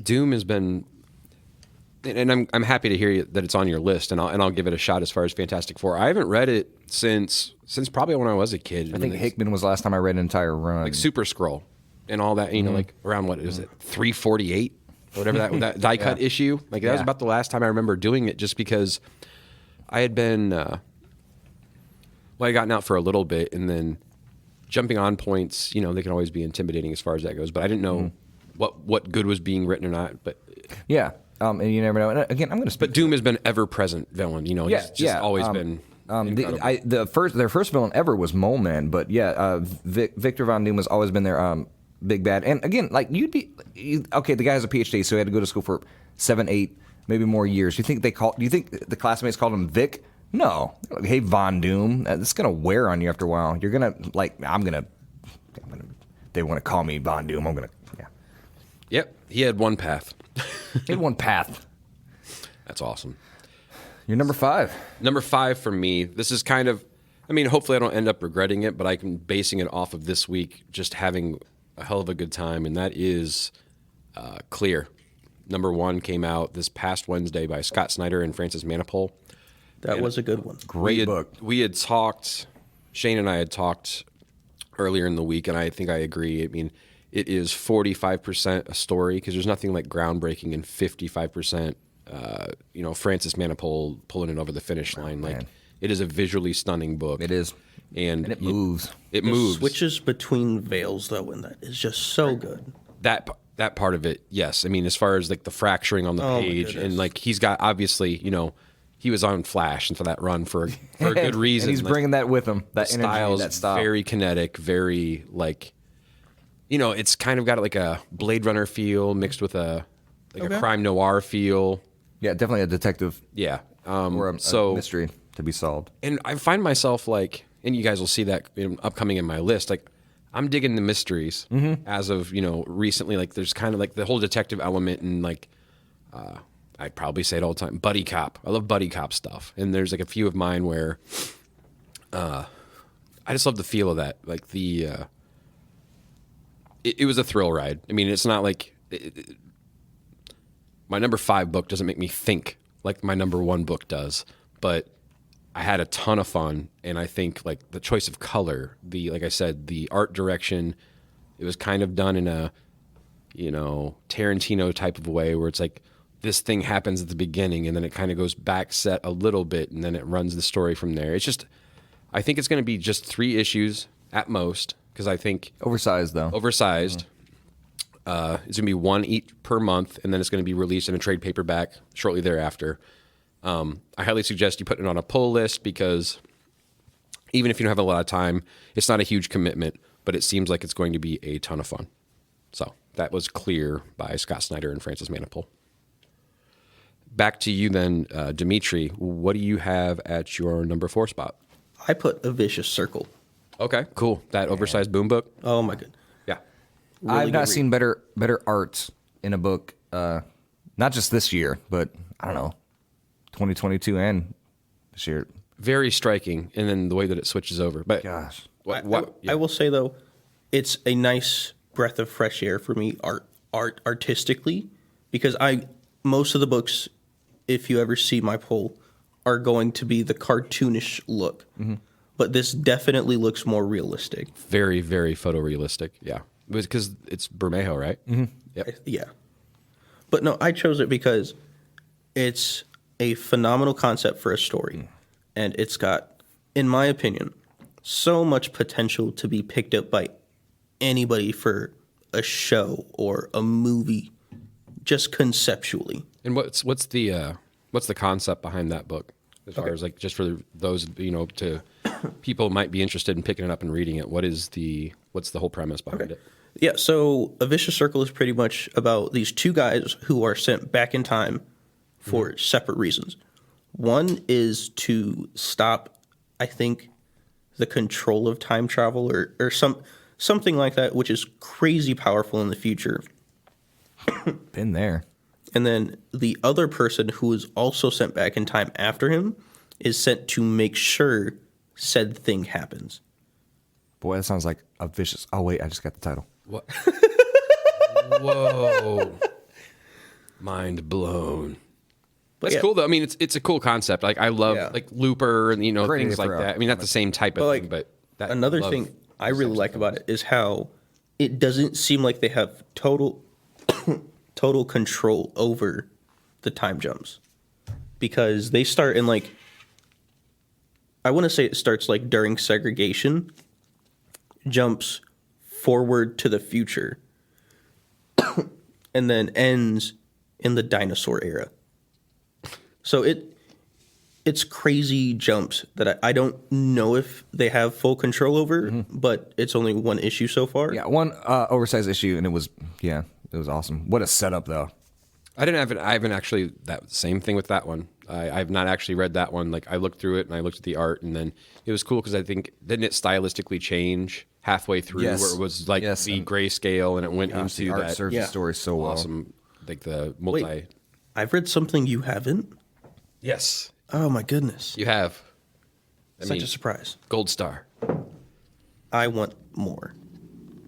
Speaker 2: Doom has been, and I'm happy to hear that it's on your list, and I'll give it a shot as far as Fantastic Four. I haven't read it since probably when I was a kid.
Speaker 3: I think Hickman was the last time I read an entire run.
Speaker 2: like Super Scroll and all that. You know, like around what is it, 348 or whatever that die cut issue. Like that was about the last time I remember doing it, just because I had been I gotten out for a little bit, and then jumping on points, you know, they can always be intimidating as far as that goes. But I didn't know what good was being written or not. But
Speaker 3: Yeah, and you never know. And again, I'm going to speak.
Speaker 2: But Doom has been ever present villain. You know, he's just always been.
Speaker 3: Their first villain ever was Mole Man, but Victor Von Doom has always been their big bad. And again, like the guy has a PhD, so he had to go to school for 7, 8, maybe more years. Do you think the classmates called him Vic? No. Like, hey, Von Doom, it's gonna wear on you after a while. You're gonna they want to call me Von Doom. I'm gonna.
Speaker 2: Yep, he had one path.
Speaker 3: He had one path.
Speaker 2: That's awesome.
Speaker 3: You're number 5.
Speaker 2: Number 5 for me, this is kind of, I mean, hopefully I don't end up regretting it, but I'm basing it off of this week just having a hell of a good time, and that is Clear. Number 1 came out this past Wednesday by Scott Snyder and Francis Manapul.
Speaker 4: That was a good one.
Speaker 3: Great book.
Speaker 2: We had talked, Shayne and I had talked earlier in the week, and I think I agree. I mean, it is 45% a story, because there's nothing like groundbreaking, and 55%, Francis Manapul pulling it over the finish line. Like,
Speaker 3: man.
Speaker 2: it is a visually stunning book.
Speaker 3: It is.
Speaker 2: And
Speaker 3: it moves.
Speaker 2: It
Speaker 4: The
Speaker 2: moves.
Speaker 4: switches between veils, though, in that is just so good.
Speaker 2: That part of it, yes. I mean, as far as like the fracturing on the
Speaker 4: Oh, my
Speaker 2: page,
Speaker 4: goodness.
Speaker 2: and like he's got, obviously, he was on Flash and for that run for a good reason.
Speaker 3: And he's
Speaker 2: Like,
Speaker 3: bringing that with him. That
Speaker 2: the
Speaker 3: energy,
Speaker 2: style's
Speaker 3: that style.
Speaker 2: very kinetic, very like, it's kind of got like a Blade Runner feel mixed with a crime noir feel.
Speaker 3: Yeah, definitely a detective
Speaker 2: Yeah.
Speaker 3: or a mystery to be solved.
Speaker 2: And I find myself like, and you guys will see that upcoming in my list, like I'm digging the mysteries as of, recently. Like there's kind of like the whole detective element, and like, I probably say it all the time, buddy cop. I love buddy cop stuff. And there's like a few of mine where I just love the feel of that. Like it was a thrill ride. I mean, it's not like my number 5 book doesn't make me think like my number 1 book does, but I had a ton of fun. And I think like the choice of color, like I said, the art direction, it was kind of done in a, Tarantino type of way where it's like this thing happens at the beginning and then it kind of goes back set a little bit and then it runs the story from there. It's just, I think it's going to be just 3 issues at most because I think
Speaker 3: Oversized, though.
Speaker 2: oversized. It's going to be 1 each per month, and then it's going to be released in a trade paperback shortly thereafter. I highly suggest you put it on a pull list because even if you don't have a lot of time, it's not a huge commitment, but it seems like it's going to be a ton of fun. So that was Clear by Scott Snyder and Francis Manapul. Back to you then, Demitri. What do you have at your number 4 spot?
Speaker 4: I put A Vicious Circle.
Speaker 2: Okay, cool. That oversized boom book.
Speaker 4: Oh my goodness.
Speaker 2: Yeah.
Speaker 4: Really
Speaker 3: I've
Speaker 4: good
Speaker 3: not
Speaker 4: read.
Speaker 3: seen better art in a book, not just this year, but I don't know, 2022 and this year.
Speaker 2: Very striking, and then the way that it switches over. But
Speaker 3: Gosh.
Speaker 4: I will say though, it's a nice breath of fresh air for me artistically, because most of the books, if you ever see my poll, are going to be the cartoonish look. But this definitely looks more realistic.
Speaker 2: Very, very photorealistic. Yeah. Because it's Bermejo, right? Mm-hmm. Yep.
Speaker 4: Yeah. But no, I chose it because it's a phenomenal concept for a story. And it's got, in my opinion, so much potential to be picked up by anybody for a show or a movie, just conceptually.
Speaker 2: And what's the concept behind that book? As far as like just for those to people might be interested in picking it up and reading it. What's the whole premise behind it?
Speaker 4: Yeah, so A Vicious Circle is pretty much about these 2 guys who are sent back in time for separate reasons. One is to stop, I think, the control of time travel or something like that, which is crazy powerful in the future.
Speaker 3: Been there.
Speaker 4: And then the other person who is also sent back in time after him is sent to make sure said thing happens.
Speaker 3: Boy, that sounds like a vicious. Oh, wait, I just got the title.
Speaker 2: What? Whoa. Mind blown. That's
Speaker 4: yeah.
Speaker 2: cool though. I mean, it's a cool concept. Like I love like Looper and
Speaker 3: Creating
Speaker 2: things
Speaker 3: it
Speaker 2: like
Speaker 3: for
Speaker 2: that. I mean, not the same type of thing, but
Speaker 4: another thing I really like about it is how it doesn't seem like they have total control over the time jumps, because they start in like, I want to say it starts like during segregation, jumps forward to the future, and then ends in the dinosaur era. So it's crazy jumps that I don't know if they have full control over, but it's only 1 issue so far.
Speaker 3: Yeah, one oversized issue, and it was awesome. What a setup, though.
Speaker 2: I haven't actually that same thing with that one. I've not actually read that one. Like I looked through it and I looked at the art, and then it was cool because I think didn't it stylistically change halfway through
Speaker 3: Yes.
Speaker 2: where it was like the grayscale and it went
Speaker 3: Gosh, the
Speaker 2: into
Speaker 3: art
Speaker 2: that
Speaker 3: serves the story so well.
Speaker 2: awesome like the multi.
Speaker 4: Wait. I've read something you haven't.
Speaker 2: Yes,
Speaker 4: Oh my goodness!
Speaker 2: you have.
Speaker 4: Such a surprise.
Speaker 2: Gold star.
Speaker 4: I want more.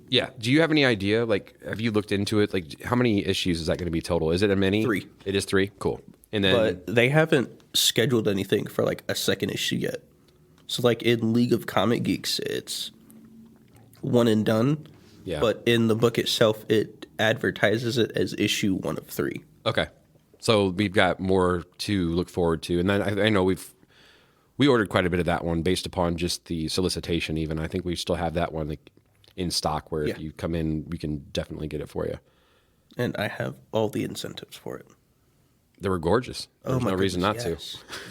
Speaker 2: Yeah. Do you have any idea? Like, have you looked into it? Like, how many issues is that going to be total? Is it a mini?
Speaker 4: 3.
Speaker 2: It is 3. Cool. And then,
Speaker 4: But they haven't scheduled anything for like a second issue yet. So like in League of Comic Geeks, it's 1 and done.
Speaker 2: Yeah.
Speaker 4: But in the book itself, it advertises it as issue 1 of 3.
Speaker 2: okay. So we've got more to look forward to, and then I know we ordered quite a bit of that one based upon just the solicitation. Even I think we still have that one like in stock where if
Speaker 4: Yeah.
Speaker 2: you come in, we can definitely get it for you.
Speaker 4: And I have all the incentives for it.
Speaker 2: They were gorgeous. There's no reason not to.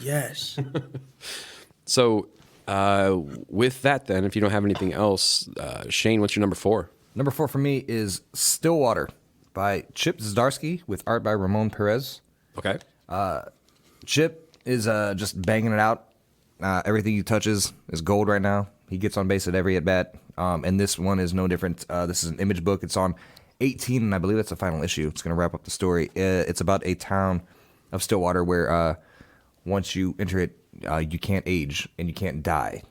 Speaker 4: Yes.
Speaker 2: So with that, then, if you don't have anything else, Shayne, what's your number 4?
Speaker 3: Number 4 for me is Stillwater by Chip Zdarsky with art by Ramon Perez.
Speaker 2: Okay.
Speaker 3: Chip is just banging it out. Everything he touches is gold right now. He gets on base at every at bat. And this one is no different. This is an image book. It's on 18, and I believe that's the final issue. It's going to wrap up the story. It's about a town of Stillwater where once you enter it, you can't age and you can't die.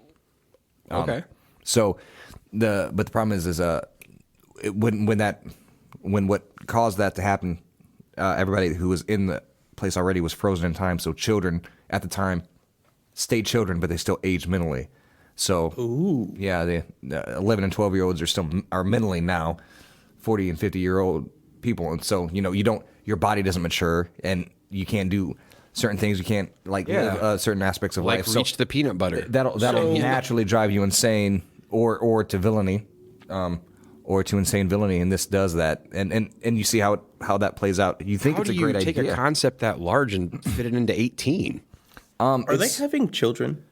Speaker 2: Okay.
Speaker 3: So the problem is when what caused that to happen, everybody who was in the place already was frozen in time. So children at the time stayed children, but they still aged mentally. So yeah, the 11 and 12-year-olds are mentally now. 40 and 50-year-old people, and so your body doesn't mature, and you can't do certain things. You can't live certain aspects of life.
Speaker 2: Reach the peanut butter.
Speaker 3: That'll naturally drive you insane, or to villainy, or to insane villainy, and this does that. And you see how that plays out. You think
Speaker 2: How
Speaker 3: it's
Speaker 2: do
Speaker 3: a great
Speaker 2: you take
Speaker 3: idea.
Speaker 2: a concept that large and fit it into 18?
Speaker 4: Are they having children?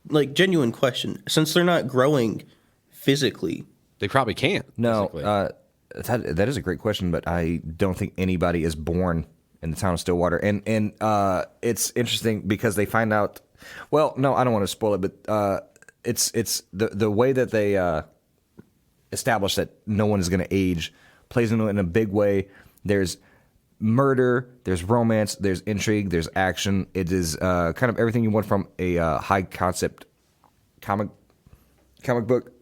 Speaker 4: Like, genuine question. Since they're not growing physically.
Speaker 2: They probably can't.
Speaker 3: No,
Speaker 2: physically.
Speaker 3: that is a great question, but I don't think anybody is born in the town of Stillwater. And it's interesting because they find out. Well, no, I don't want to spoil it, but it's the way that they establish that no one is going to age plays into it in a big way. There's murder, there's romance, there's intrigue, there's action. It is kind of everything you want from a high concept comic book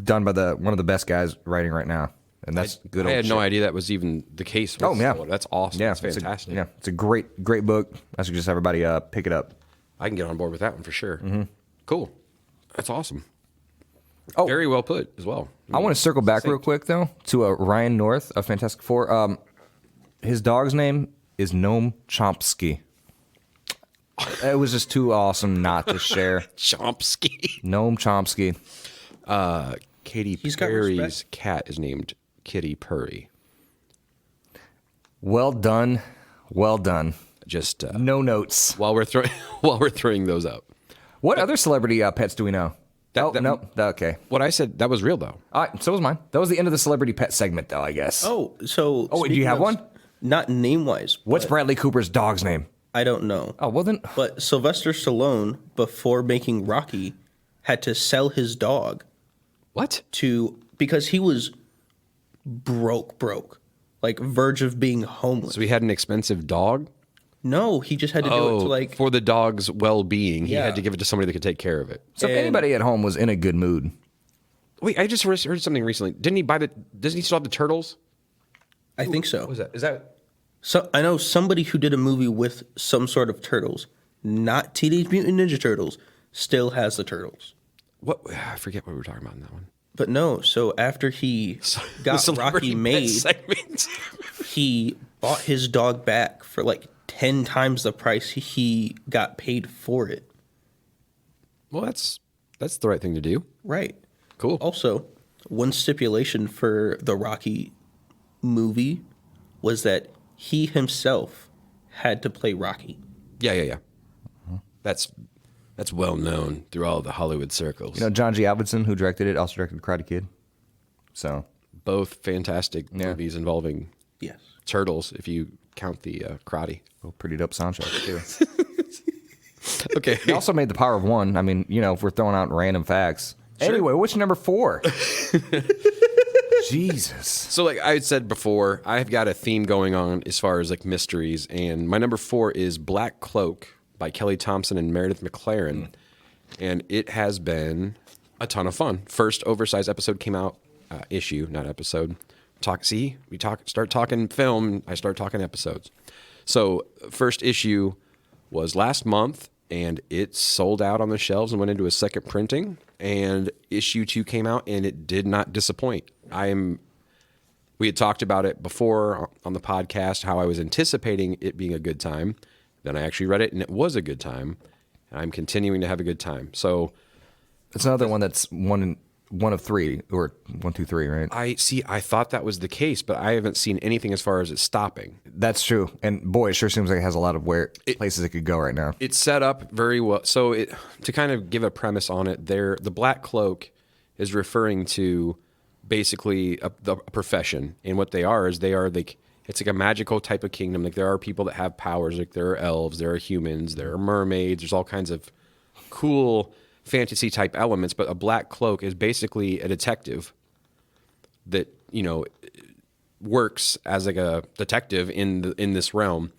Speaker 3: done by one of the best guys writing right now. And that's good.
Speaker 2: I had no idea that was even the case.
Speaker 3: Oh, yeah.
Speaker 2: That's awesome.
Speaker 3: Yeah,
Speaker 2: That's fantastic.
Speaker 3: It's a great book. I suggest everybody pick it up.
Speaker 2: I can get on board with that one for sure.
Speaker 3: Mm-hmm.
Speaker 2: Cool. That's awesome.
Speaker 3: Oh.
Speaker 2: Very well put as well.
Speaker 3: I want to circle back real quick, though, to Ryan North of Fantastic Four. His dog's name is Noam Chomsky. It was just too awesome not to share.
Speaker 2: Chomsky.
Speaker 3: Noam Chomsky.
Speaker 2: Katy
Speaker 4: He's got
Speaker 2: Perry's
Speaker 4: respect.
Speaker 2: cat is named Kitty Purry.
Speaker 3: Well done. Well done.
Speaker 2: Just
Speaker 3: No notes.
Speaker 2: while we're throwing those up.
Speaker 3: What other celebrity pets do we know?
Speaker 2: That-
Speaker 3: No. Okay.
Speaker 2: What I said, that was real though.
Speaker 3: All right, so was mine. That was the end of the celebrity pet segment, though, I guess.
Speaker 4: Oh, so.
Speaker 3: Oh, wait, do you
Speaker 4: speaking
Speaker 3: have
Speaker 4: of-
Speaker 3: one?
Speaker 4: Not name wise.
Speaker 3: What's Bradley Cooper's dog's name?
Speaker 4: I don't know.
Speaker 3: Oh, well then.
Speaker 4: But Sylvester Stallone, before making Rocky, had to sell his dog
Speaker 2: What?
Speaker 4: because he was broke, like verge of being homeless.
Speaker 2: So he had an expensive dog?
Speaker 4: No, he just had to do it to like.
Speaker 2: for the dog's well-being, he
Speaker 4: Yeah.
Speaker 2: had to give it to somebody that could take care of it.
Speaker 3: So if
Speaker 4: And-
Speaker 3: anybody at home was in a good mood,
Speaker 2: Wait, I just heard something recently. Doesn't he still have the turtles?
Speaker 4: I think so.
Speaker 2: What was that? Is that
Speaker 4: So I know somebody who did a movie with some sort of turtles, not Teenage Mutant Ninja Turtles, still has the turtles.
Speaker 2: what? I forget what we were talking about in that one.
Speaker 4: But no, so after he got
Speaker 2: The celebrity
Speaker 4: Rocky
Speaker 2: pet
Speaker 4: made,
Speaker 2: segment.
Speaker 4: he bought his dog back for like 10 times the price he got paid for it.
Speaker 2: Well, that's the right thing to do.
Speaker 4: Right.
Speaker 2: Cool.
Speaker 4: Also, one stipulation for the Rocky movie was that he himself had to play Rocky.
Speaker 2: Yeah. That's well known through all of the Hollywood circles.
Speaker 3: John G. Avildsen, who directed it, also directed Karate Kid. So
Speaker 2: Both fantastic movies involving
Speaker 4: Yes.
Speaker 2: turtles, if you count the karate.
Speaker 3: pretty dope soundtrack too.
Speaker 2: Okay.
Speaker 3: He also made The Power of One. I mean, if we're throwing out random facts. Anyway, what's number 4? Jesus.
Speaker 2: So like I had said before, I've got a theme going on as far as like mysteries, and my number 4 is Black Cloak by Kelly Thompson and Meredith McLaren, and it has been a ton of fun. First oversized episode came out, issue, not episode. Start talking film, I start talking episodes. So first issue was last month, and it sold out on the shelves and went into a second printing. And issue 2 came out, and it did not disappoint. We had talked about it before on the podcast, how I was anticipating it being a good time. Then I actually read it, and it was a good time. And I'm continuing to have a good time. So
Speaker 3: It's another one that's one of 3, or 1, 2, 3, right?
Speaker 2: I thought that was the case, but I haven't seen anything as far as it stopping.
Speaker 3: That's true. And boy, it sure seems like it has a lot of places it could go right now.
Speaker 2: It's set up very well. So to kind of give a premise on it, the Black Cloak is referring to basically a profession, and what they are it's like a magical type of kingdom. Like there are people that have powers, like there are elves, there are humans, there are mermaids. There's all kinds of cool fantasy type elements. But a Black Cloak is basically a detective that works as like a detective in this realm.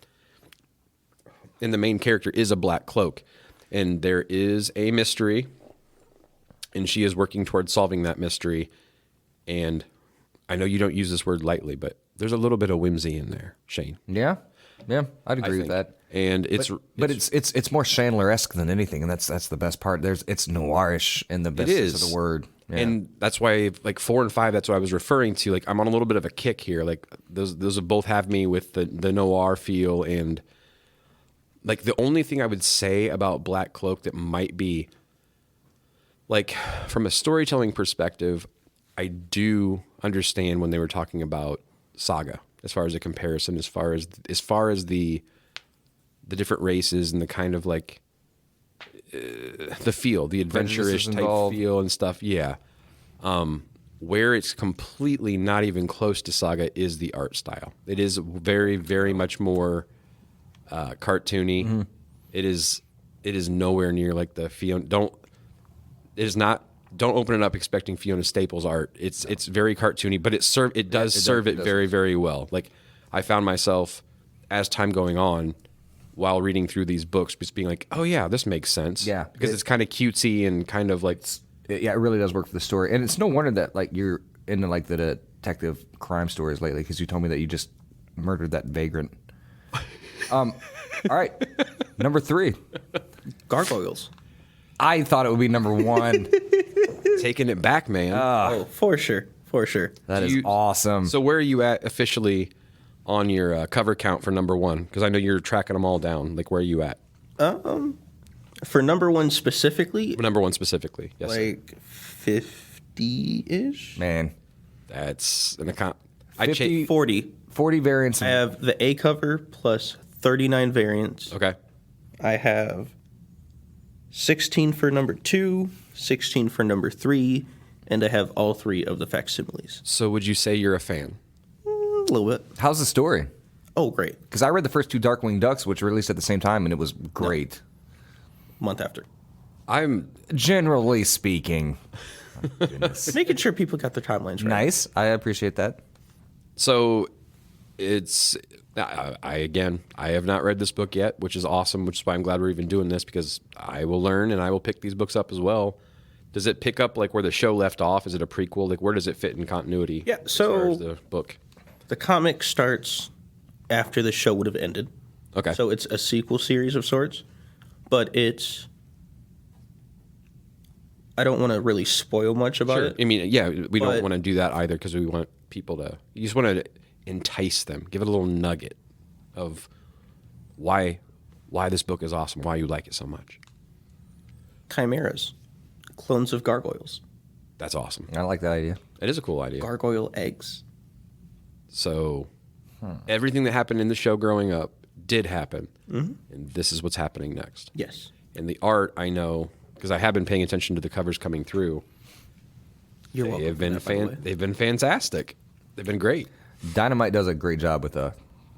Speaker 2: And the main character is a Black Cloak, and there is a mystery, and she is working towards solving that mystery. And I know you don't use this word lightly, but there's a little bit of whimsy in there, Shayne.
Speaker 3: Yeah, I'd agree with that.
Speaker 2: And it's
Speaker 3: more Chandler-esque than anything, and that's the best part. It's noirish in the best sense of the word.
Speaker 2: And that's why, like 4 and 5, that's what I was referring to. Like I'm on a little bit of a kick here. Like those will both have me with the noir feel, and like the only thing I would say about Black Cloak that might be like from a storytelling perspective, I do understand when they were talking about Saga as far as a comparison, as far as the different races and the kind of like the feel, the adventure-ish type feel and stuff. Yeah. Where it's completely not even close to Saga is the art style. It is very, very much more cartoony. Mm-hmm. It is nowhere near like the Fiona. Don't open it up expecting Fiona Staples art. It's very cartoony, but it does serve it very, very well. Like I found myself as time going on, while reading through these books, just being like, oh yeah, this makes sense.
Speaker 3: Yeah.
Speaker 2: Because it's kind of cutesy and kind of like...
Speaker 3: it really does work for the story. And it's no wonder that like you're into like the detective crime stories lately, because you told me that you just murdered that vagrant. All right. Number 3.
Speaker 4: Gargoyles.
Speaker 3: I thought it would be number 1.
Speaker 2: Taking it back, man.
Speaker 4: Oh, for sure. For sure.
Speaker 3: That is awesome.
Speaker 2: So where are you at officially on your cover count for number 1? Because I know you're tracking them all down. Like, where are you at?
Speaker 4: For number 1 specifically,
Speaker 2: Number 1 specifically, yes.
Speaker 4: like 50-ish?
Speaker 3: Man.
Speaker 2: That's an account.
Speaker 4: 40.
Speaker 3: 40 variants.
Speaker 4: I have the A cover plus 39 variants.
Speaker 2: Okay.
Speaker 4: I have 16 for number 2, 16 for number 3, and I have all 3 of the facsimiles.
Speaker 2: So would you say you're a fan?
Speaker 4: A little bit.
Speaker 3: How's the story?
Speaker 4: Oh, great.
Speaker 3: Because I read the first 2 Darkwing Ducks, which were released at the same time, and it was great.
Speaker 4: Month after.
Speaker 2: I'm
Speaker 3: Generally speaking. Oh, goodness.
Speaker 4: Making sure people got their timelines right.
Speaker 3: Nice. I appreciate that.
Speaker 2: So it's I have not read this book yet, which is awesome, which is why I'm glad we're even doing this, because I will learn and I will pick these books up as well. Does it pick up like where the show left off? Is it a prequel? Like where does it fit in continuity?
Speaker 4: Yeah,
Speaker 2: as far
Speaker 4: so
Speaker 2: as the book.
Speaker 4: the comic starts after the show would have ended.
Speaker 2: Okay.
Speaker 4: So it's a sequel series of sorts, but I don't want to really spoil much about it.
Speaker 2: I mean, yeah, we don't
Speaker 4: But-
Speaker 2: want to do that either, because we want people to. You just want to entice them, give it a little nugget of why this book is awesome, why you like it so much.
Speaker 4: Chimeras, clones of gargoyles,
Speaker 2: That's awesome.
Speaker 3: I like that idea.
Speaker 2: It is a cool idea.
Speaker 4: gargoyle eggs.
Speaker 2: So everything that happened in the show growing up did happen, and this is what's happening next.
Speaker 4: Yes.
Speaker 2: And the art, I know, because I have been paying attention to the covers coming through.
Speaker 4: You're
Speaker 2: They
Speaker 4: welcome.
Speaker 2: have been
Speaker 4: for that, by the way.
Speaker 2: they've been fantastic. They've been great.
Speaker 3: Dynamite does a great job with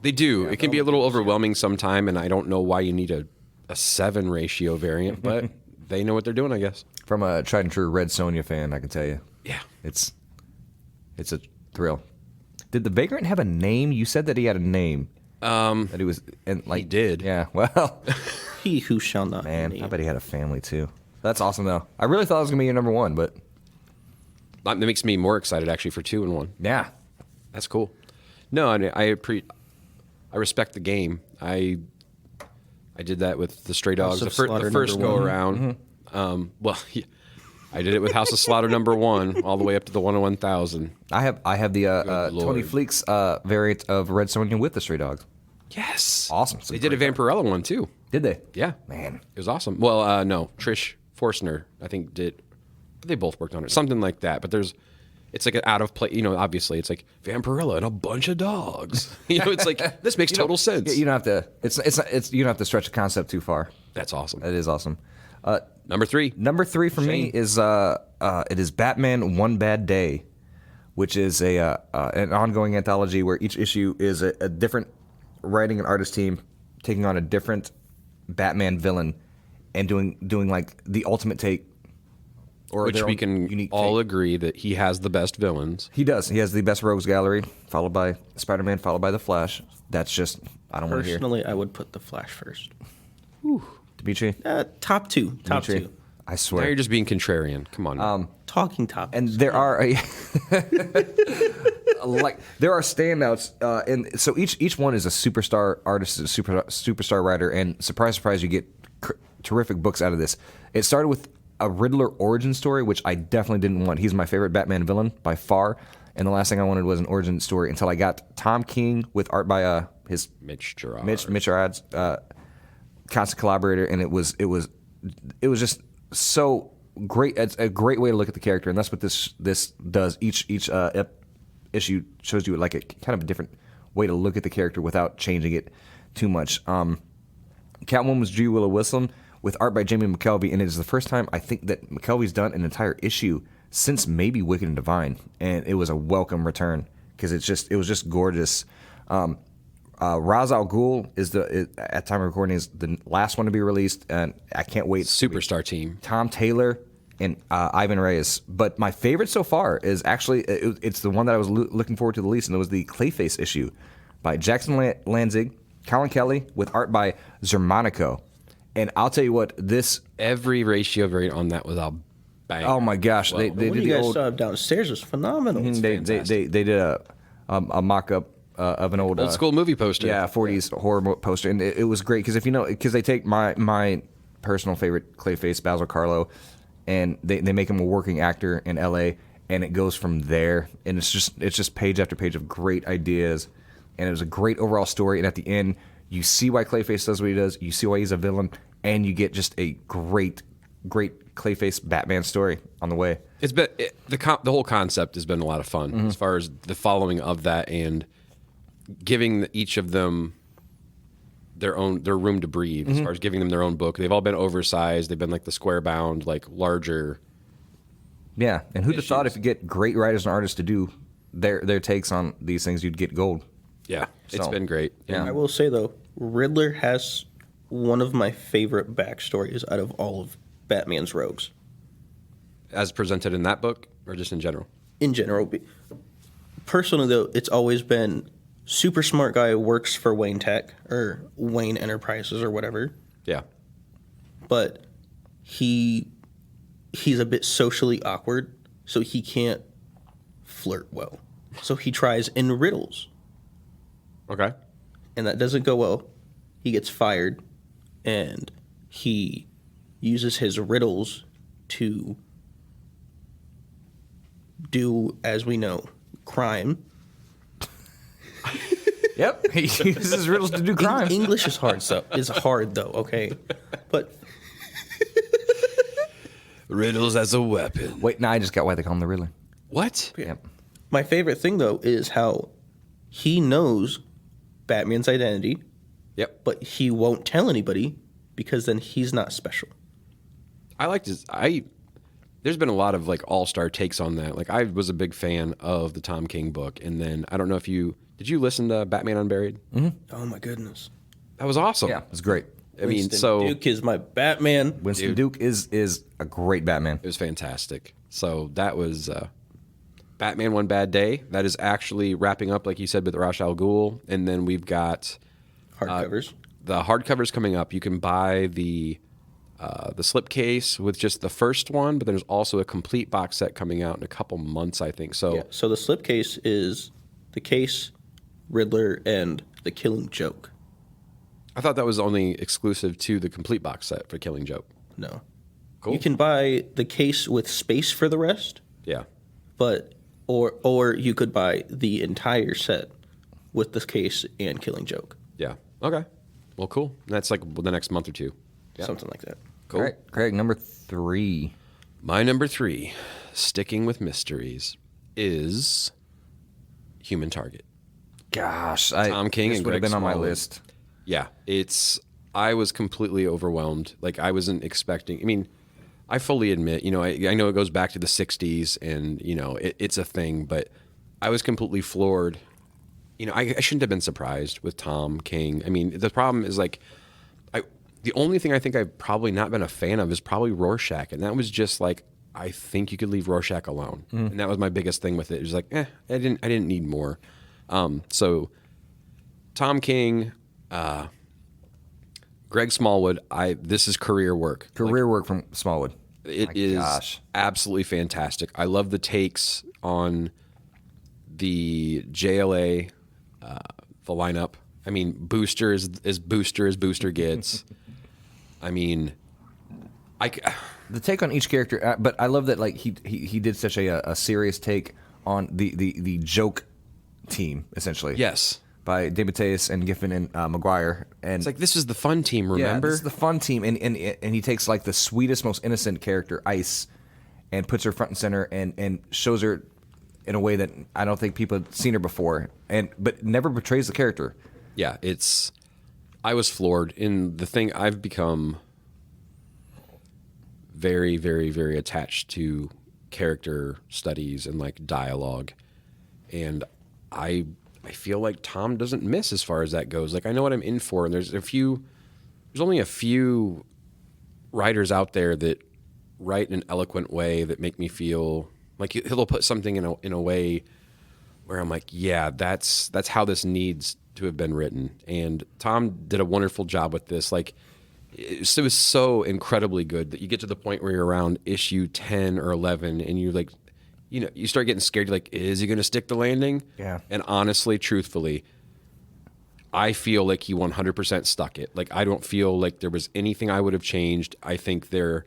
Speaker 2: They do. It can be a little overwhelming sometime, and I don't know why you need a 7 ratio variant, but they know what they're doing, I guess.
Speaker 3: from a tried and true Red Sonja fan, I can tell you.
Speaker 2: Yeah.
Speaker 3: It's a thrill. Did the vagrant have a name? You said that he had a name. That he was and like
Speaker 2: He did.
Speaker 3: Yeah. Well,
Speaker 4: He who shall not
Speaker 3: man,
Speaker 4: be
Speaker 3: I
Speaker 4: named.
Speaker 3: bet he had a family too. That's awesome though. I really thought it was gonna be your number 1, but
Speaker 2: That makes me more excited, actually, for 2 and 1.
Speaker 3: yeah.
Speaker 2: That's cool. No, I respect the game. I did that with the Stray Dogs,
Speaker 4: of
Speaker 2: the
Speaker 4: Slaughter
Speaker 2: first
Speaker 4: number
Speaker 2: go
Speaker 4: 1.
Speaker 2: around. Well, yeah, I did it with House of Slaughter number 1, all the way up to the 101,000.
Speaker 3: I have the Tony
Speaker 2: Lord.
Speaker 3: Fleeks variant of Red Sonja with the Stray Dogs.
Speaker 2: Yes,
Speaker 3: Awesome.
Speaker 2: They did a Vampirella one too.
Speaker 3: Did they?
Speaker 2: Yeah,
Speaker 3: Man.
Speaker 2: it was awesome. Well, no, Trish Forstner, I think did. They both worked on it, something like that. But it's like an out of place. You know, obviously, it's like Vampirella and a bunch of dogs. You know, it's like this makes total sense.
Speaker 3: You don't have to. It's you don't have to stretch the concept too far.
Speaker 2: That's awesome.
Speaker 3: That is awesome.
Speaker 2: Number 3.
Speaker 3: Number 3 for me
Speaker 2: Shayne.
Speaker 3: is it is Batman One Bad Day, which is an ongoing anthology where each issue is a different writing and artist team taking on a different Batman villain and doing like the ultimate take, or
Speaker 2: Which
Speaker 3: their
Speaker 2: we
Speaker 3: own
Speaker 2: can
Speaker 3: unique
Speaker 2: all
Speaker 3: take.
Speaker 2: agree that he has the best villains.
Speaker 3: He does. He has the best rogues gallery, followed by Spider-Man, followed by the Flash. That's just I don't want to hear.
Speaker 4: Personally, I would put the Flash first.
Speaker 3: Dimitri,
Speaker 4: Top 2. Top
Speaker 3: Dimitri,
Speaker 4: 2.
Speaker 3: I
Speaker 2: Now
Speaker 3: swear.
Speaker 2: you're just being contrarian. Come on.
Speaker 4: Talking top.
Speaker 3: And there are like there are standouts, and so each one is a superstar artist, a superstar writer, and surprise, surprise, you get terrific books out of this. It started with a Riddler origin story, which I definitely didn't want. He's my favorite Batman villain by far. And the last thing I wanted was an origin story until I got Tom King with art by his
Speaker 2: Mitch Gerard.
Speaker 3: Mitch Gerard's constant collaborator, and it was just so great. It's a great way to look at the character, and that's what this does. Each issue shows you like a kind of a different way to look at the character without changing it too much. Catwoman was G. Willow Wilson with art by Jamie McKelvey, and it is the first time I think that McKelvey's done an entire issue since maybe Wicked and Divine, and it was a welcome return because it was just gorgeous. Ra's al Ghul is at time of recording is the last one to be released, and I can't wait.
Speaker 2: Superstar team.
Speaker 3: Tom Taylor and Ivan Reyes. But my favorite so far is actually it's the one that I was looking forward to the least, and it was the Clayface issue by Jackson Lanzig, Colin Kelly with art by Zermanico. And I'll tell you what,
Speaker 2: Every ratio variant on that was a bang.
Speaker 3: oh my gosh, they
Speaker 4: What
Speaker 3: did
Speaker 4: you
Speaker 3: the
Speaker 4: guys
Speaker 3: old.
Speaker 4: saw downstairs was phenomenal.
Speaker 3: They did a mock up of an old
Speaker 2: Old school movie poster.
Speaker 3: Yeah, 40s horror poster, and it was great because they take my personal favorite Clayface, Basil Carlo, and they make him a working actor in L.A. and it goes from there, and it's just page after page of great ideas, and it was a great overall story, and at the end you see why Clayface does what he does, you see why he's a villain, and you get just a great Clayface Batman story on the way.
Speaker 2: It's been the whole concept has been a lot of fun as far as the following of that and giving each of them their room to breathe as far as giving them their own book. They've all been oversized. They've been like the square bound, like larger.
Speaker 3: Yeah, and who'd have thought if you get great writers and artists to do their takes on these things, you'd get gold.
Speaker 2: Yeah, it's
Speaker 3: So,
Speaker 2: been great.
Speaker 3: yeah.
Speaker 4: I will say though, Riddler has one of my favorite backstories out of all of Batman's rogues.
Speaker 2: As presented in that book or just in general?
Speaker 4: In general, personally though, it's always been super smart guy works for Wayne Tech or Wayne Enterprises or whatever,
Speaker 2: Yeah.
Speaker 4: but he's a bit socially awkward, so he can't flirt well. So he tries in riddles,
Speaker 2: Okay.
Speaker 4: and that doesn't go well. He gets fired, and he uses his riddles to do, as we know, crime.
Speaker 3: Yep, he uses riddles to do crime.
Speaker 4: English is hard, though. Okay, but
Speaker 2: Riddles as a weapon.
Speaker 3: Wait, now I just got why they call him the Riddler.
Speaker 2: What?
Speaker 3: Yep.
Speaker 4: my favorite thing though is how he knows Batman's identity,
Speaker 2: Yep.
Speaker 4: but he won't tell anybody because then he's not special.
Speaker 2: I liked his. There's been a lot of like all-star takes on that. Like I was a big fan of the Tom King book, and then I don't know if did you listen to Batman Unburied?
Speaker 4: Oh my goodness!
Speaker 2: That was awesome.
Speaker 3: Yeah, it's great.
Speaker 2: I mean,
Speaker 4: Winston
Speaker 2: so
Speaker 4: Duke is my Batman.
Speaker 3: Winston Duke is a great Batman.
Speaker 2: it was fantastic. So that was Batman One Bad Day. That is actually wrapping up, like you said, with Ra's al Ghul, and then we've got
Speaker 4: Hardcovers.
Speaker 2: the hardcovers coming up. You can buy the slipcase with just the first one, but there's also a complete box set coming out in a couple months, I think. So
Speaker 4: Yeah. So the slipcase is the case, Riddler, and the Killing Joke.
Speaker 2: I thought that was only exclusive to the complete box set for Killing Joke.
Speaker 4: No.
Speaker 2: Cool.
Speaker 4: You can buy the case with space for the rest,
Speaker 2: Yeah.
Speaker 4: but or you could buy the entire set with the case and Killing Joke.
Speaker 2: Yeah. Okay. Well, cool. That's like the next month or two. Yeah.
Speaker 4: Something like that.
Speaker 2: Cool.
Speaker 3: All right, Craig, number 3.
Speaker 2: My number 3, sticking with mysteries, is Human Target.
Speaker 3: Gosh,
Speaker 2: Tom King
Speaker 3: this
Speaker 2: and
Speaker 3: would have
Speaker 2: Greg
Speaker 3: been on my
Speaker 2: Smallwood.
Speaker 3: list.
Speaker 2: Yeah, I was completely overwhelmed. Like I wasn't expecting. I mean, I fully admit, I know it goes back to the '60s, and it's a thing. But I was completely floored. I shouldn't have been surprised with Tom King. I mean, the problem is like, the only thing I think I've probably not been a fan of is probably Rorschach, and that was just like, I think you could leave Rorschach alone, and that was my biggest thing with it. It was like, I didn't need more. So, Tom King. Greg Smallwood, this is career work.
Speaker 3: Career work from Smallwood.
Speaker 2: It
Speaker 3: My
Speaker 2: is
Speaker 3: gosh.
Speaker 2: absolutely fantastic. I love the takes on the JLA, the lineup. I mean, Booster is Booster as Booster gets. I mean,
Speaker 3: The take on each character, but I love that like he did such a serious take on the joke team essentially.
Speaker 2: Yes.
Speaker 3: By Demitri and Giffen and Maguire, and
Speaker 2: It's like, this is the fun team,
Speaker 3: yeah,
Speaker 2: remember?
Speaker 3: this is the fun team, and he takes like the sweetest, most innocent character, Ice, and puts her front and center, and shows her in a way that I don't think people had seen her before, but never betrays the character.
Speaker 2: Yeah, I was floored. In the thing, I've become very, very, very attached to character studies and like dialogue, and I feel like Tom doesn't miss as far as that goes. Like, I know what I'm in for, and there's only a few writers out there that write in an eloquent way that make me feel like he'll put something in a way where I'm like, yeah, that's how this needs to have been written. And Tom did a wonderful job with this. Like, it was so incredibly good that you get to the point where you're around issue 10 or 11, and you're like, you start getting scared. You're like, is he going to stick the landing?
Speaker 3: Yeah.
Speaker 2: And honestly, truthfully, I feel like he 100% stuck it. Like, I don't feel like there was anything I would have changed. I think there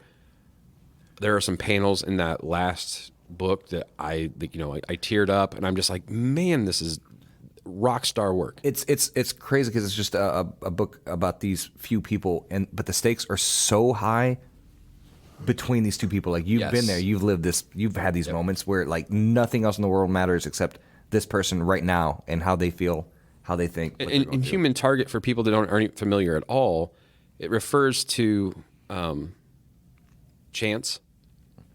Speaker 2: are some panels in that last book that I teared up, and I'm just like, man, this is rock star work.
Speaker 3: It's crazy because it's just a book about these few people, but the stakes are so high between these two people. Like, you've been there, you've lived this, you've had these moments where like nothing else in the world matters except this person right now and how they feel, how they think.
Speaker 2: And Human Target, for people that aren't familiar at all, it refers to Chance.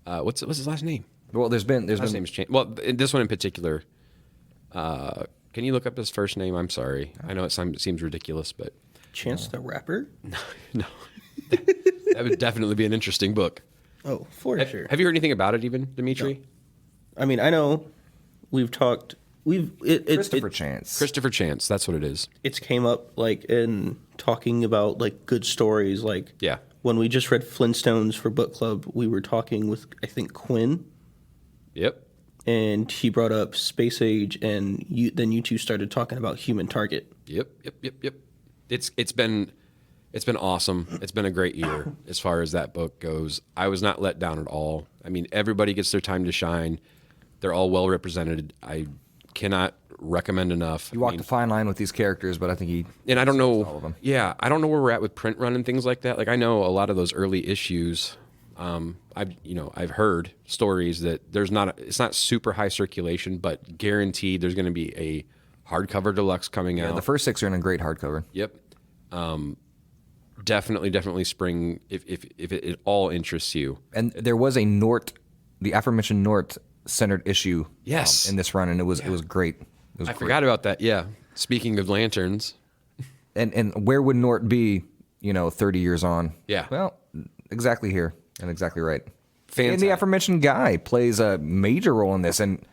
Speaker 2: What's his last name?
Speaker 3: Well, there's been
Speaker 2: His name is Chance. Well, this one in particular. Can you look up his first name? I'm sorry. I know it seems ridiculous, but
Speaker 4: Chance the Rapper?
Speaker 2: no. That would definitely be an interesting book.
Speaker 4: Oh, for sure.
Speaker 2: Have you heard anything about it, even, Demitri?
Speaker 4: No. I mean, I know we've talked.
Speaker 3: Christopher Chance.
Speaker 2: Christopher Chance. That's what it is.
Speaker 4: It's came up like in talking about like good stories. Like,
Speaker 2: yeah,
Speaker 4: when we just read Flintstones for book club, we were talking with, I think, Quinn.
Speaker 2: Yep.
Speaker 4: And he brought up Space Age, and then you two started talking about Human Target.
Speaker 2: Yep. It's been awesome. It's been a great year as far as that book goes. I was not let down at all. I mean, everybody gets their time to shine. They're all well represented. I cannot recommend enough.
Speaker 3: You walked a fine line with these characters, but I think he...
Speaker 2: And I don't know...
Speaker 3: all of them.
Speaker 2: Yeah, I don't know where we're at with print run and things like that. Like, I know a lot of those early issues... I've heard stories that it's not super high circulation, but guaranteed there's going to be a hardcover deluxe coming out.
Speaker 3: The first 6 are in a great hardcover.
Speaker 2: Yep. Definitely spring if it all interests you.
Speaker 3: And there was a the aforementioned Nort centered issue.
Speaker 2: Yes.
Speaker 3: In this run, and it was great.
Speaker 2: I forgot about that. Yeah. Speaking of lanterns.
Speaker 3: And where would Nort be? 30 years on.
Speaker 2: Yeah.
Speaker 3: Well, exactly here. And exactly right.
Speaker 2: Fantastic.
Speaker 3: And the aforementioned guy plays a major role in this, and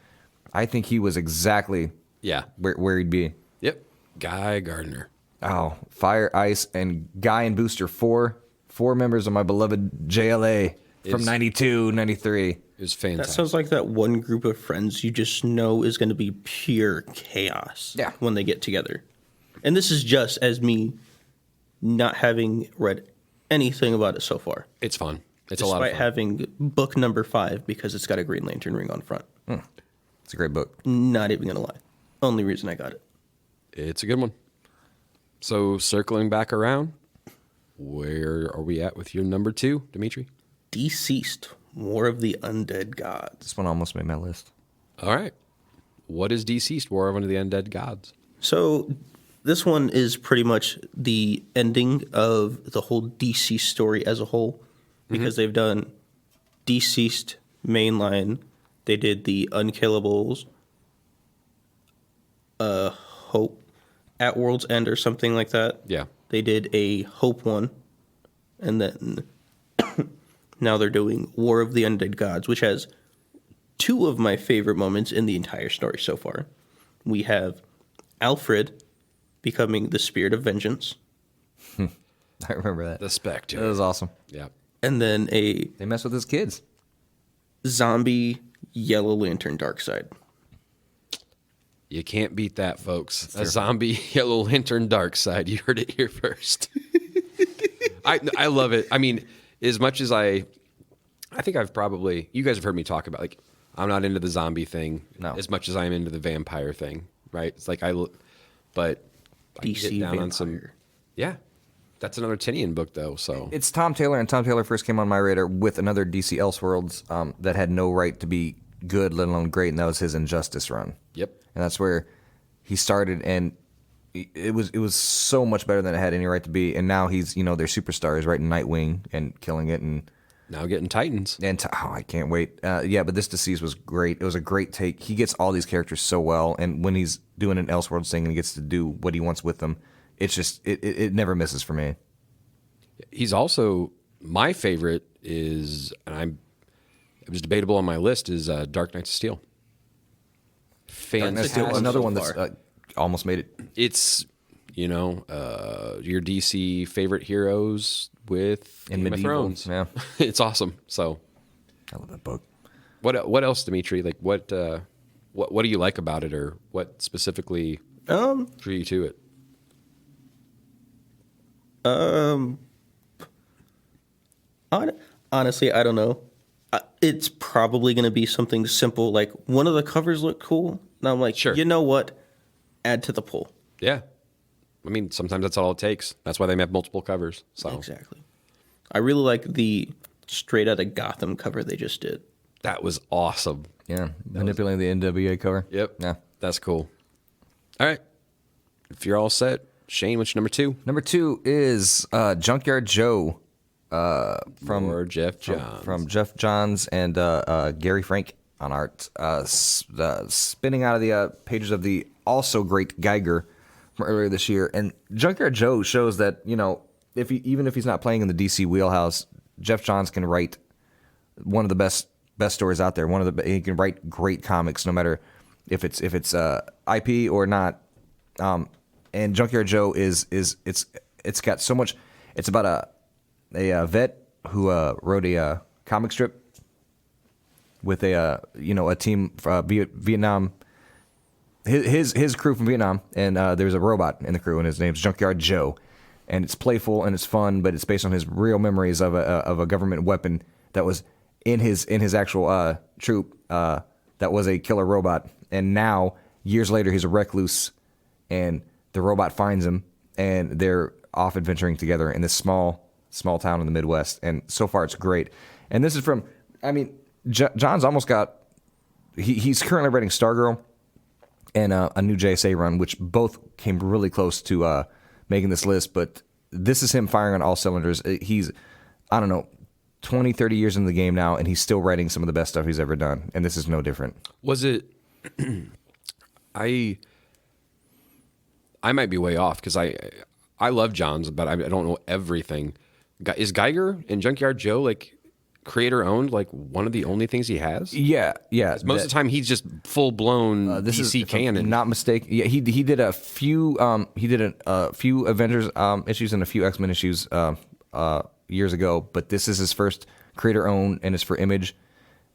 Speaker 3: I think he was exactly where he'd be.
Speaker 2: Yep. Guy Gardner.
Speaker 3: Oh, Fire, Ice, and Guy and Booster, four members of my beloved JLA from 92, 93.
Speaker 2: It was fantastic.
Speaker 4: That sounds like that one group of friends you just know is going to be pure chaos when they get together. And this is just as me not having read anything about it so far.
Speaker 2: It's fun. It's a lot of fun.
Speaker 4: Despite having book number 5 because it's got a Green Lantern ring on front.
Speaker 3: It's a great book.
Speaker 4: Not even going to lie. Only reason I got it.
Speaker 2: It's a good one. So circling back around, where are we at with your number 2, Demitri?
Speaker 4: Deceased, War of the Undead Gods.
Speaker 3: This one almost made my list.
Speaker 2: All right. What is Deceased, War of the Undead Gods?
Speaker 4: So this one is pretty much the ending of the whole Deceased story as a whole, because they've done Deceased mainline. They did the Unkillables, Hope, At World's End or something like that.
Speaker 2: Yeah.
Speaker 4: They did a Hope one, and then now they're doing War of the Undead Gods, which has 2 of my favorite moments in the entire story so far. We have Alfred becoming the Spirit of Vengeance.
Speaker 3: I remember that.
Speaker 2: The Spectre.
Speaker 3: That was awesome.
Speaker 2: Yeah.
Speaker 4: And then a
Speaker 3: They mess with his kids.
Speaker 4: zombie Yellow Lantern Darkseid.
Speaker 2: You can't beat that, folks. A zombie Yellow Lantern Darkseid. You heard it here first. I love it. I mean, as much as I think I've probably, you guys have heard me talk about, like, I'm not into the zombie thing
Speaker 3: No.
Speaker 2: as much as I'm into the vampire thing, right? It's like but I can
Speaker 4: DC
Speaker 2: get down on
Speaker 4: vampire.
Speaker 2: yeah. That's another Tinian book though, so
Speaker 3: It's Tom Taylor, and Tom Taylor first came on my radar with another DC Elseworlds that had no right to be good, let alone great, and that was his Injustice run.
Speaker 2: yep.
Speaker 3: And that's where he started, and it was so much better than it had any right to be. And now he's their superstar. He's writing Nightwing and killing it, and
Speaker 2: Now getting Titans.
Speaker 3: I can't wait. Yeah, but this Deceased was great. It was a great take. He gets all these characters so well, and when he's doing an Elseworlds thing and he gets to do what he wants with them, it's just it never misses for me.
Speaker 2: He's also my favorite it was debatable on my list is Dark Knights of Steel.
Speaker 3: And that's
Speaker 2: Fantastic.
Speaker 3: another
Speaker 4: so
Speaker 3: one that's
Speaker 4: far.
Speaker 3: almost made it.
Speaker 2: It's your DC favorite heroes with
Speaker 3: In
Speaker 2: Game of
Speaker 3: medieval,
Speaker 2: Thrones.
Speaker 3: yeah.
Speaker 2: It's awesome. So
Speaker 3: I love that book.
Speaker 2: what else, Demitri? Like what do you like about it, or what specifically drew you to it?
Speaker 4: Honestly, I don't know. It's probably going to be something simple. Like one of the covers looked cool, and I'm like,
Speaker 2: Sure.
Speaker 4: you know what? Add to the pull.
Speaker 2: Yeah. I mean, sometimes that's all it takes. That's why they have multiple covers. So
Speaker 4: Exactly. I really like the straight out of Gotham cover they just did.
Speaker 2: that was awesome.
Speaker 3: Yeah, manipulating the NWA cover.
Speaker 2: Yep.
Speaker 3: Yeah.
Speaker 2: That's cool. All right. If you're all set, Shayne, what's your number 2?
Speaker 3: Number 2 is Junkyard Joe
Speaker 2: Or Jeff Johns.
Speaker 3: from Jeff Johns and Gary Frank on art. Spinning out of the pages of the also great Geiger from earlier this year. And Junkyard Joe shows that, even if he's not playing in the DC wheelhouse, Jeff Johns can write one of the best stories out there. He can write great comics, no matter if it's IP or not. And Junkyard Joe it's got so much. It's about a vet who wrote a comic strip with a team from Vietnam. His crew from Vietnam, and there's a robot in the crew, and his name's Junkyard Joe, and it's playful and it's fun, but it's based on his real memories of a government weapon that was in his actual troop that was a killer robot, and now years later he's a recluse, and the robot finds him, and they're off adventuring together in this small town in the Midwest, and so far it's great. And this is from, John's almost got, he's currently writing Stargirl and a new JSA run, which both came really close to making this list, but this is him firing on all cylinders. He's, 20, 30 years in the game now, and he's still writing some of the best stuff he's ever done, and this is no different.
Speaker 2: Was it? I might be way off because I love Johns, but I don't know everything. Is Geiger and Junkyard Joe like creator owned? Like one of the only things he has?
Speaker 3: Yeah.
Speaker 2: Most of the time, he's just full blown
Speaker 3: This
Speaker 2: DC
Speaker 3: if I'm
Speaker 2: canon.
Speaker 3: not mistaken. Yeah, he did a few a few Avengers issues and a few X-Men issues years ago, but this is his first creator owned, and it's for Image.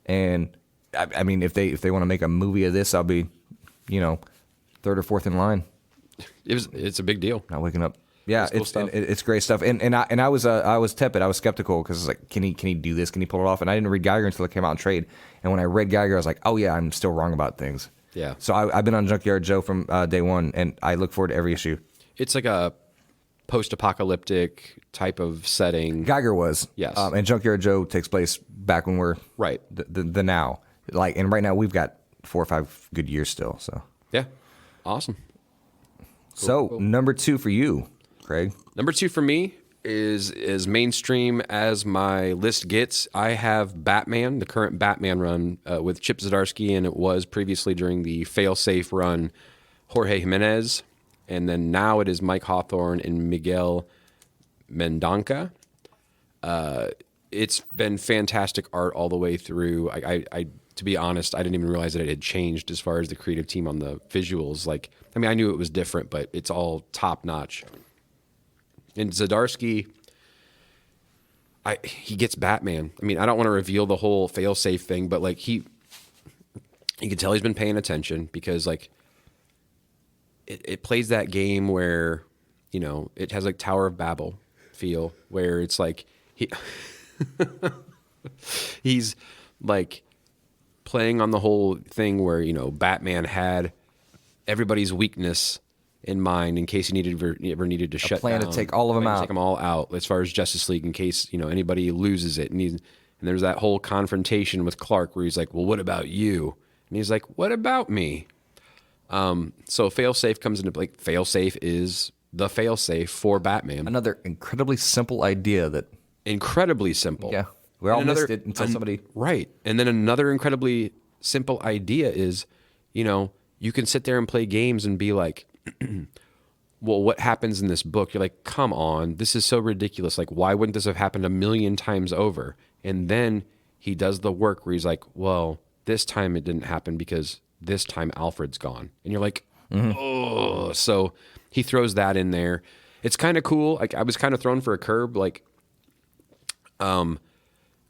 Speaker 3: And I mean, if they want to make a movie of this, I'll be, third or fourth in line.
Speaker 2: It's a big deal.
Speaker 3: Not waking up. Yeah,
Speaker 2: Cool stuff.
Speaker 3: it's great stuff. And I was tepid. I was skeptical because it's like, can he do this? Can he pull it off? And I didn't read Geiger until it came out in trade. And when I read Geiger, I was like, oh yeah, I'm still wrong about things.
Speaker 2: Yeah.
Speaker 3: So I've been on Junkyard Joe from day one, and I look forward to every issue.
Speaker 2: It's like a post-apocalyptic type of setting.
Speaker 3: Geiger was.
Speaker 2: Yes.
Speaker 3: And Junkyard Joe takes place back when we're
Speaker 2: Right.
Speaker 3: the now. And right now we've got 4 or 5 good years still. So
Speaker 2: Yeah. Awesome.
Speaker 3: So number 2 for you, Craig.
Speaker 2: Number 2 for me is as mainstream as my list gets. I have Batman, the current Batman run with Chip Zdarsky, and it was previously during the fail-safe run Jorge Jimenez, and then now it is Mike Hawthorne and Miguel Mendonca. It's been fantastic art all the way through. I to be honest, I didn't even realize that it had changed as far as the creative team on the visuals. I knew it was different, but it's all top notch. And Zdarsky, he gets Batman. I don't want to reveal the whole fail-safe thing, but you can tell he's been paying attention because it plays that game where it has Tower of Babel feel, where it's like He's like playing on the whole thing where, you know, Batman had everybody's weakness in mind in case he ever needed to shut
Speaker 3: plan
Speaker 2: down.
Speaker 3: to take all of them out.
Speaker 2: Take them all out as far as Justice League in case, you know, anybody loses it. And there's that whole confrontation with Clark where he's like, well, what about you? And he's like, what about me? So failsafe comes into play. Failsafe is the failsafe for Batman.
Speaker 3: Another incredibly simple idea that,
Speaker 2: Incredibly simple.
Speaker 3: yeah, we all missed it until somebody.
Speaker 2: Right. And then another incredibly simple idea is, you know, you can sit there and play games and be like, well, what happens in this book? You're like, come on, this is so ridiculous. Like, why wouldn't this have happened a million times over? And then he does the work where he's like, well, this time it didn't happen because this time Alfred's gone. And you're like, oh. So he throws that in there. It's kind of cool. Like, I was kind of thrown for a curb, like,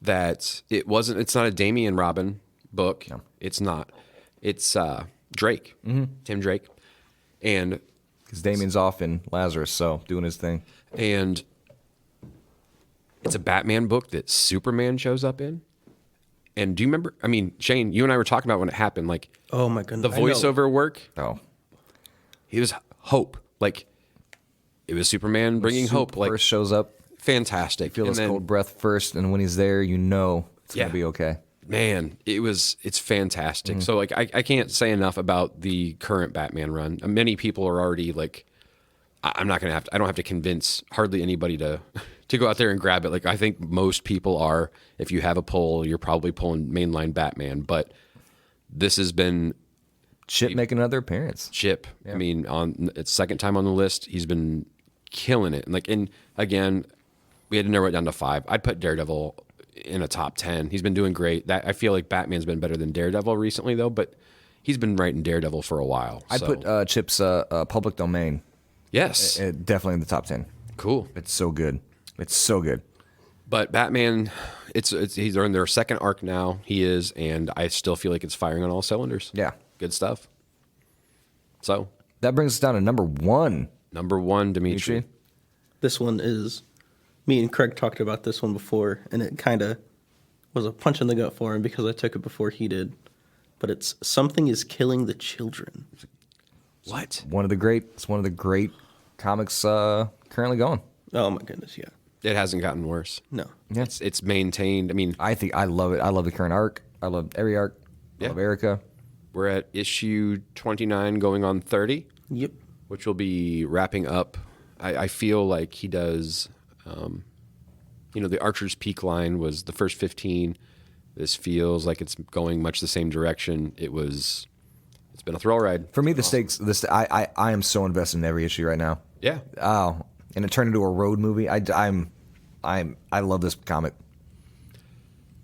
Speaker 2: that it's not a Damian Robin book. No. It's not. It's Drake, Tim Drake. And
Speaker 3: Because Damien's off in Lazarus, so doing his thing.
Speaker 2: And it's a Batman book that Superman shows up in. And do you remember? I mean, Shayne, you and I were talking about when it happened. Like,
Speaker 4: Oh my goodness.
Speaker 2: the voiceover work.
Speaker 3: Oh,
Speaker 2: It was hope. Like, it was Superman bringing hope. Like,
Speaker 3: first shows up,
Speaker 2: fantastic.
Speaker 3: feel
Speaker 2: And
Speaker 3: his
Speaker 2: then,
Speaker 3: cold breath first, and when he's there, you know it's
Speaker 2: Yeah.
Speaker 3: gonna be okay.
Speaker 2: man, it's fantastic. So like, I can't say enough about the current Batman run. Many people are already like, I don't have to convince hardly anybody to go out there and grab it. Like, I think most people are. If you have a pull, you're probably pulling mainline Batman. But this has been
Speaker 3: Chip making another appearance.
Speaker 2: Chip. I mean, on it's second time on the list. He's been killing it. And again, we had to narrow it down to 5. I'd put Daredevil in a top 10. He's been doing great. I feel like Batman's been better than Daredevil recently, though. But he's been writing Daredevil for a while.
Speaker 3: I'd
Speaker 2: so.
Speaker 3: put Chip's Public Domain
Speaker 2: Yes,
Speaker 3: definitely in the top 10.
Speaker 2: cool.
Speaker 3: It's so good. It's so good.
Speaker 2: But Batman, he's in their second arc now. He is, and I still feel like it's firing on all cylinders.
Speaker 3: Yeah.
Speaker 2: Good stuff. So,
Speaker 3: That brings us down to number 1.
Speaker 2: number 1, Demitri.
Speaker 3: Demitri?
Speaker 4: This one is, me and Craig talked about this one before, and it kind of was a punch in the gut for him because I took it before he did. But it's Something is Killing the Children.
Speaker 2: What?
Speaker 3: It's one of the great comics currently going.
Speaker 4: Oh my goodness, yeah.
Speaker 2: It hasn't gotten worse.
Speaker 4: No.
Speaker 3: Yeah.
Speaker 2: It's maintained. I mean,
Speaker 3: I think I love it. I love the current arc. I love every arc. I
Speaker 2: Yeah.
Speaker 3: love Erica.
Speaker 2: we're at issue 29 going on 30,
Speaker 4: Yep.
Speaker 2: which will be wrapping up. I feel like he does, the Archer's Peak line was the first 15. This feels like it's going much the same direction. It's been a thrill ride.
Speaker 3: For me, the stakes. I am so invested in every issue right now.
Speaker 2: Yeah.
Speaker 3: Oh, and it turned into a road movie. I love this comic.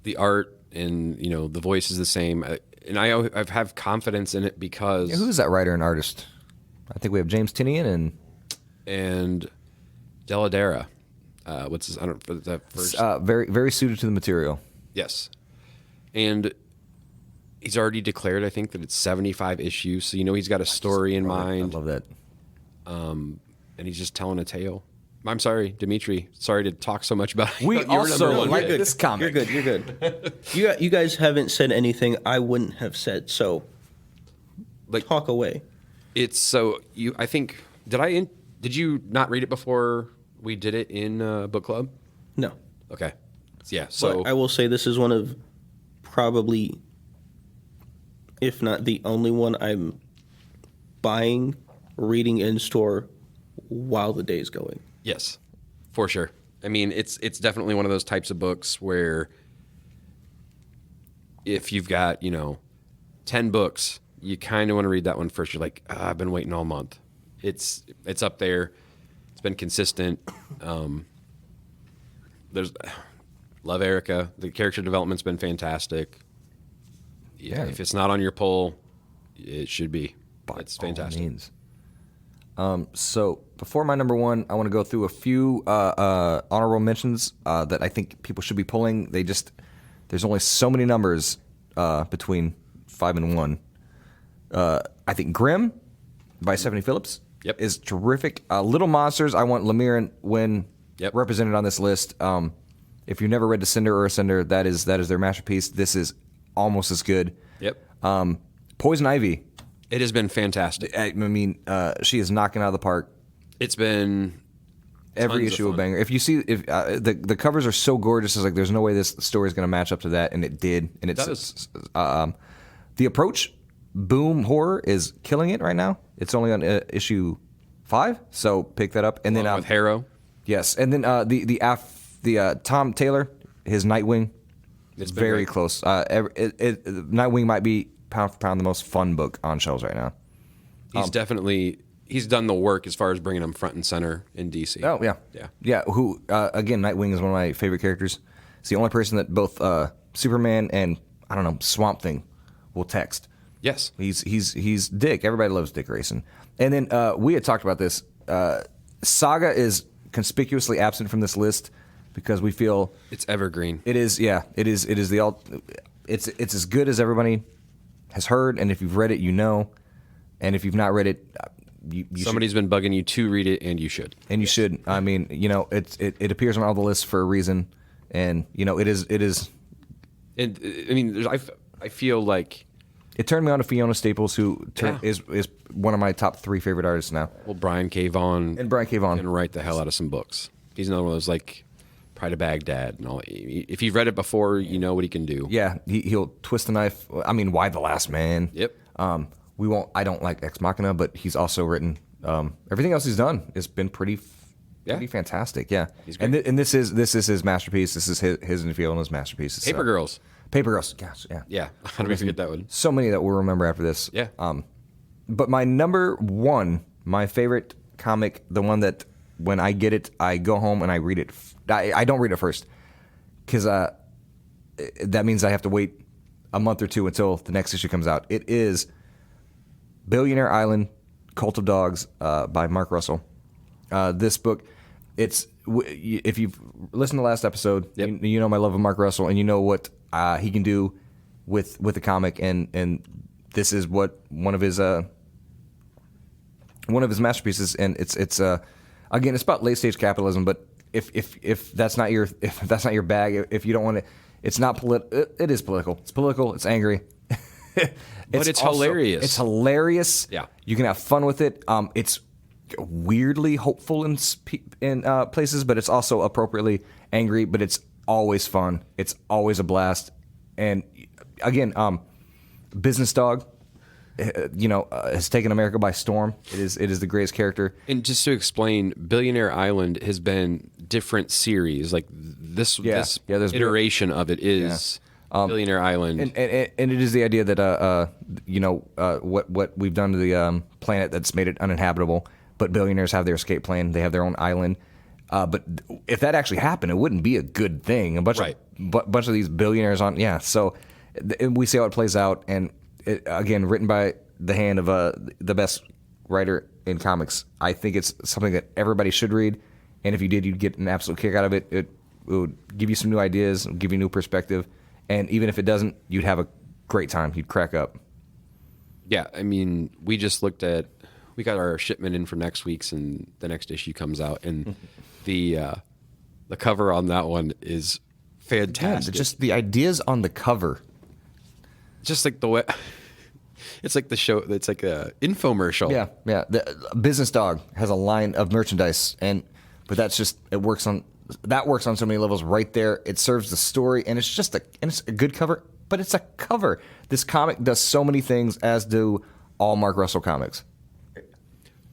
Speaker 2: The art and, the voice is the same. And I have confidence in it because...
Speaker 3: Yeah, who's that writer and artist? I think we have James Tinian
Speaker 2: and Deladera. What's his? I don't know that first.
Speaker 3: very very suited to the material.
Speaker 2: Yes, and he's already declared. I think that it's 75 issues, so he's got a story in mind.
Speaker 3: I love that.
Speaker 2: And he's just telling a tale. I'm sorry, Demitri. Sorry to talk so much about.
Speaker 3: We
Speaker 2: about your
Speaker 3: also
Speaker 2: number one
Speaker 3: like
Speaker 2: pick.
Speaker 3: this comic.
Speaker 4: You're good. You're good. You guys haven't said anything I wouldn't have said. So,
Speaker 2: Like,
Speaker 4: talk away.
Speaker 2: it's so you. I think did you not read it before we did it in book club?
Speaker 4: No.
Speaker 2: Okay. Yeah. So
Speaker 4: But I will say this is one of probably, if not the only one, I'm buying, reading in store while the day's going.
Speaker 2: yes, for sure. I mean, it's definitely one of those types of books where if you've got 10 books, you kind of want to read that one first. You're like, I've been waiting all month. It's up there. It's been consistent. There's love Erica. The character development's been fantastic. Yeah, if it's not on your poll, it should be. It's fantastic.
Speaker 3: All means. So before my number 1, I want to go through a few honorable mentions that I think people should be pulling. There's only so many numbers between 5 and 1. I think Grimm by Stephanie Phillips is terrific. Little Monsters, I want Lemire and Wynn
Speaker 2: Yep.
Speaker 3: represented on this list. If you've never read Descender or Ascender, that is their masterpiece. This is almost as good.
Speaker 2: Yep.
Speaker 3: Poison Ivy.
Speaker 2: It has been fantastic.
Speaker 3: I mean, she is knocking out of the park.
Speaker 2: It's been
Speaker 3: Every
Speaker 2: tons of
Speaker 3: issue a
Speaker 2: fun.
Speaker 3: banger. If you see, if the covers are so gorgeous, it's like there's no way this story is going to match up to that, and it did. And it's
Speaker 2: does.
Speaker 3: The Approach Boom Horror is killing it right now. It's only on issue 5, so pick that up. And
Speaker 2: Along
Speaker 3: then
Speaker 2: with Harrow.
Speaker 3: yes, and then the Tom Taylor, his Nightwing.
Speaker 2: It's been
Speaker 3: very
Speaker 2: great.
Speaker 3: close. Nightwing might be pound for pound the most fun book on shelves right now.
Speaker 2: He's done the work as far as bringing him front and center in DC.
Speaker 3: Oh yeah, yeah. Who again? Nightwing is one of my favorite characters. It's the only person that both Superman and I don't know Swamp Thing will text.
Speaker 2: Yes.
Speaker 3: He's Dick. Everybody loves Dick Grayson. And then we had talked about this. Saga is conspicuously absent from this list because we feel
Speaker 2: It's evergreen.
Speaker 3: it is. Yeah, it is. It is the. It's as good as everybody has heard, and if you've read it, you know. And if you've not read it, you
Speaker 2: Somebody's been bugging you to read it, and you should.
Speaker 3: and you should. I mean, it appears on all the lists for a reason, and it is.
Speaker 2: And I mean, I feel like,
Speaker 3: It turned me on to Fiona Staples, who is one of my top 3 favorite artists now.
Speaker 2: well, Brian K. Vaughan
Speaker 3: And Brian K. Vaughan.
Speaker 2: can write the hell out of some books. He's another one of those like Pride of Baghdad and all. If you've read it before, you know what he can do.
Speaker 3: Yeah, he'll twist the knife. I mean, Why the Last Man?
Speaker 2: Yep.
Speaker 3: We won't. I don't like Ex Machina, but he's also written everything else he's done. Has been pretty fantastic. Yeah,
Speaker 2: He's
Speaker 3: and
Speaker 2: great.
Speaker 3: this is his masterpiece. This is his and Fiona's masterpiece. It's,
Speaker 2: Paper Girls.
Speaker 3: Paper Girls. Gosh, yeah.
Speaker 2: Yeah. How do we forget that one?
Speaker 3: So many that we'll remember after this.
Speaker 2: Yeah.
Speaker 3: But my number 1, my favorite comic, the one that when I get it, I go home and I read it. I don't read it first because that means I have to wait a month or 2 until the next issue comes out. It is Billionaire Island, Cult of Dogs by Mark Russell. This book, if you've listened to the last episode,
Speaker 2: Yep.
Speaker 3: you know my love of Mark Russell, and you know what he can do with the comic, and this is what one of his masterpieces, and it's again it's about late stage capitalism, but if that's not your bag, if you don't want to, it's not it is political. It's political. It's angry.
Speaker 2: But it's hilarious.
Speaker 3: It's hilarious.
Speaker 2: Yeah.
Speaker 3: You can have fun with it. It's weirdly hopeful in places, but it's also appropriately angry. But it's always fun. It's always a blast. And again, Business Dog, has taken America by storm. It is the greatest character.
Speaker 2: And just to explain, Billionaire Island has been different series. Like this
Speaker 3: there's
Speaker 2: iteration of it is Billionaire Island.
Speaker 3: And it is the idea that what we've done to the planet that's made it uninhabitable. But billionaires have their escape plan. They have their own island. But if that actually happened, it wouldn't be a good thing. A bunch of these billionaires on So we see how it plays out. And it, again, written by the hand of the best writer in comics. I think it's something that everybody should read. And if you did, you'd get an absolute kick out of it. It would give you some new ideas, give you new perspective. And even if it doesn't, you'd have a great time. You'd crack up.
Speaker 2: Yeah, I mean, we got our shipment in for next week's, and the next issue comes out, and the cover on that one is fantastic.
Speaker 3: Just the ideas on the cover.
Speaker 2: Just like the way it's like the show. It's like a infomercial.
Speaker 3: Yeah. The Business Dog has a line of merchandise, but that works on so many levels right there. It serves the story, and it's a good cover, but it's a cover. This comic does so many things, as do all Mark Russell comics.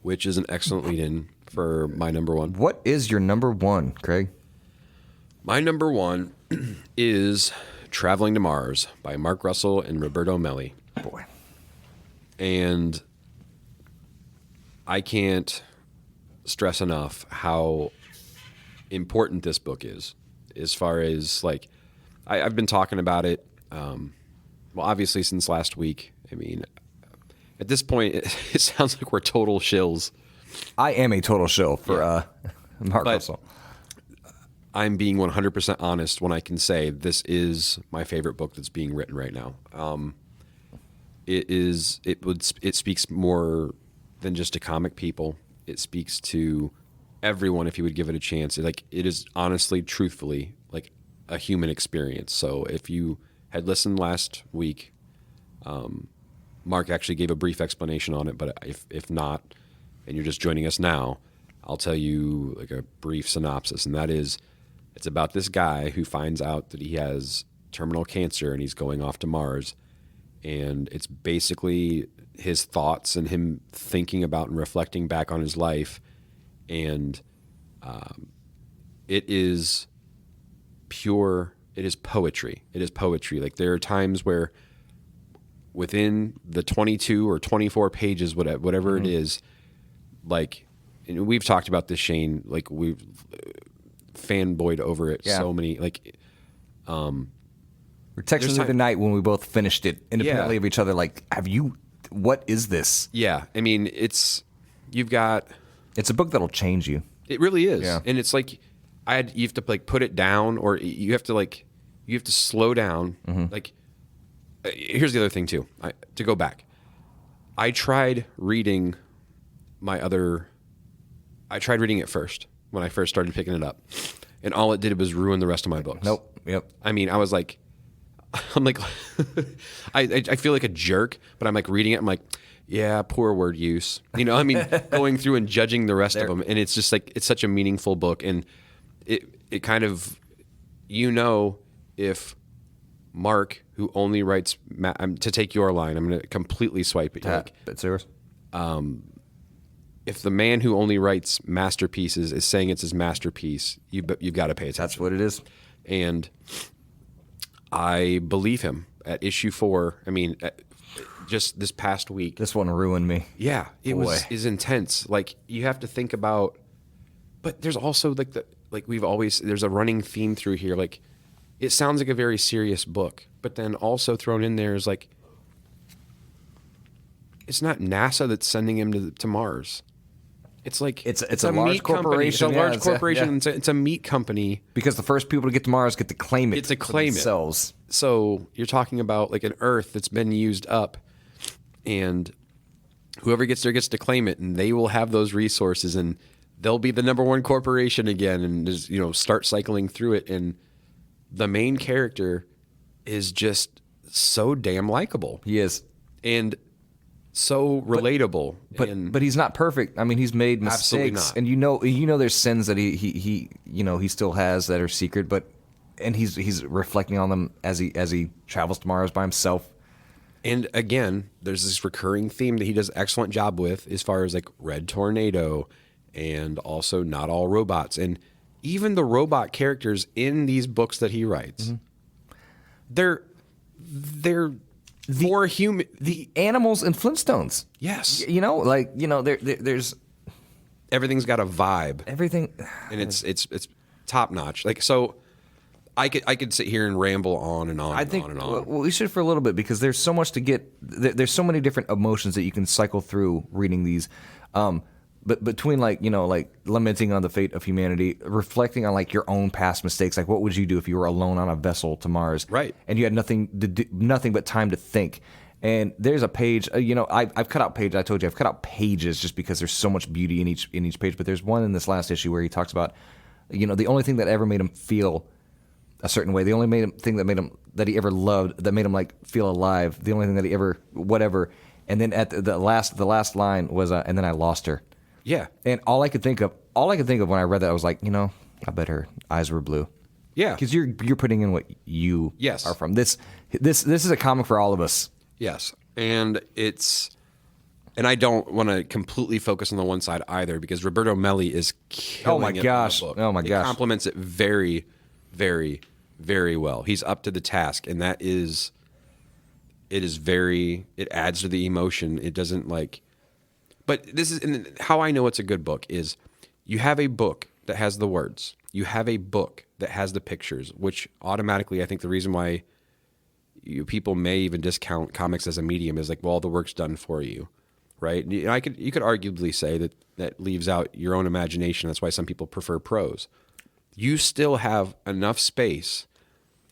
Speaker 2: Which is an excellent lead-in for my number 1.
Speaker 3: What is your number 1, Craig?
Speaker 2: My number 1 is Traveling to Mars by Mark Russell and Roberto Melli.
Speaker 3: Boy.
Speaker 2: And I can't stress enough how important this book is, as far as like I've been talking about it. Obviously since last week. I mean, at this point, it sounds like we're total shills.
Speaker 3: I am a total shill for Mark Russell.
Speaker 2: I'm being 100% honest when I can say this is my favorite book that's being written right now. It speaks more than just to comic people. It speaks to everyone if you would give it a chance. It is honestly, truthfully, like a human experience. So if you had listened last week, Mark actually gave a brief explanation on it, but if not, and you're just joining us now, I'll tell you like a brief synopsis, and that is, it's about this guy who finds out that he has terminal cancer and he's going off to Mars, and it's basically his thoughts and him thinking about and reflecting back on his life, and it is pure. It is poetry. It is poetry. Like there are times where within the 22 or 24 pages, whatever it is, like, and we've talked about this, Shayne, like we've fanboyed over it so many, like,
Speaker 3: We're texting the other night when we both finished it independently of each other. Like, what is this?
Speaker 2: Yeah. I mean, it's a
Speaker 3: book that'll change you.
Speaker 2: It really is.
Speaker 3: Yeah.
Speaker 2: And it's like, you have to like put it down, or you have to slow down. Like, here's the other thing too, to go back. I tried reading it first when I first started picking it up, and all it did was ruin the rest of my books.
Speaker 3: Nope. Yep.
Speaker 2: I mean, I'm like, I feel like a jerk, but I'm like reading it. I'm like, yeah, poor word use. You know, I mean, going through and judging the rest of them. And it's just like, it's such a meaningful book. And it kind of, if Mark, who only writes, to take your line, I'm going to completely swipe it. Like,
Speaker 3: That's yours.
Speaker 2: if the man who only writes masterpieces is saying it's his masterpiece, you've got to pay attention.
Speaker 3: That's what it is.
Speaker 2: And I believe him at issue 4. I mean, just this past week.
Speaker 3: This one ruined me.
Speaker 2: Yeah, it is intense. Like, you have to think about, but there's also there's a running theme through here. Like, it sounds like a very serious book, but then also thrown in there is like, it's not NASA that's sending him to Mars. It's like
Speaker 3: it's a large corporation.
Speaker 2: It's a large corporation. It's a meat company.
Speaker 3: Because the first people to get to Mars get to claim it.
Speaker 2: Get to claim
Speaker 3: themselves.
Speaker 2: It. So you're talking about like an Earth that's been used up, and whoever gets there gets to claim it, and they will have those resources, and they'll be the #1 corporation again, and just, start cycling through it. And the main character is just so damn likable.
Speaker 3: He is.
Speaker 2: And so relatable,
Speaker 3: but he's not perfect. I mean, he's made mistakes,
Speaker 2: not.
Speaker 3: And there's sins that he still has that are secret. And he's reflecting on them as he travels to Mars by himself.
Speaker 2: And again, there's this recurring theme that he does an excellent job with, as far as like Red Tornado, and also Not All Robots, and even the robot characters in these books that he writes. Mm-hmm. They're more human.
Speaker 3: The animals in Flintstones.
Speaker 2: Yes.
Speaker 3: There's
Speaker 2: everything's got a vibe.
Speaker 3: Everything,
Speaker 2: and it's top notch. Like, so I could sit here and ramble on and on.
Speaker 3: I think
Speaker 2: on and on.
Speaker 3: Well, we should for a little bit, because there's so much to get. There's so many different emotions that you can cycle through reading these. But between lamenting on the fate of humanity, reflecting on like your own past mistakes, like what would you do if you were alone on a vessel to Mars,
Speaker 2: right?
Speaker 3: And you had nothing but time to think. And there's a page, I've cut out pages. I told you I've cut out pages just because there's so much beauty in each page. But there's one in this last issue where he talks about, the only thing that ever made him feel a certain way, the only thing that he ever loved, that made him like feel alive, the only thing that he ever whatever. And then at the last line was, and then I lost her.
Speaker 2: Yeah.
Speaker 3: And all I could think of when I read that, I was like, I bet her eyes were blue.
Speaker 2: Yeah.
Speaker 3: Because you're putting in what you are from. This is a comic for all of us.
Speaker 2: Yes. And I don't want to completely focus on the one side either, because Roberto Melli is killing it in the book.
Speaker 3: Oh my gosh.
Speaker 2: He complements it very, very, very well. He's up to the task, and it adds to the emotion. It doesn't like, but this is, and how I know it's a good book is, you have a book that has the words. You have a book that has the pictures, which automatically, I think the reason why people may even discount comics as a medium is like, well, the work's done for you, right? And you could arguably say that leaves out your own imagination. That's why some people prefer prose. You still have enough space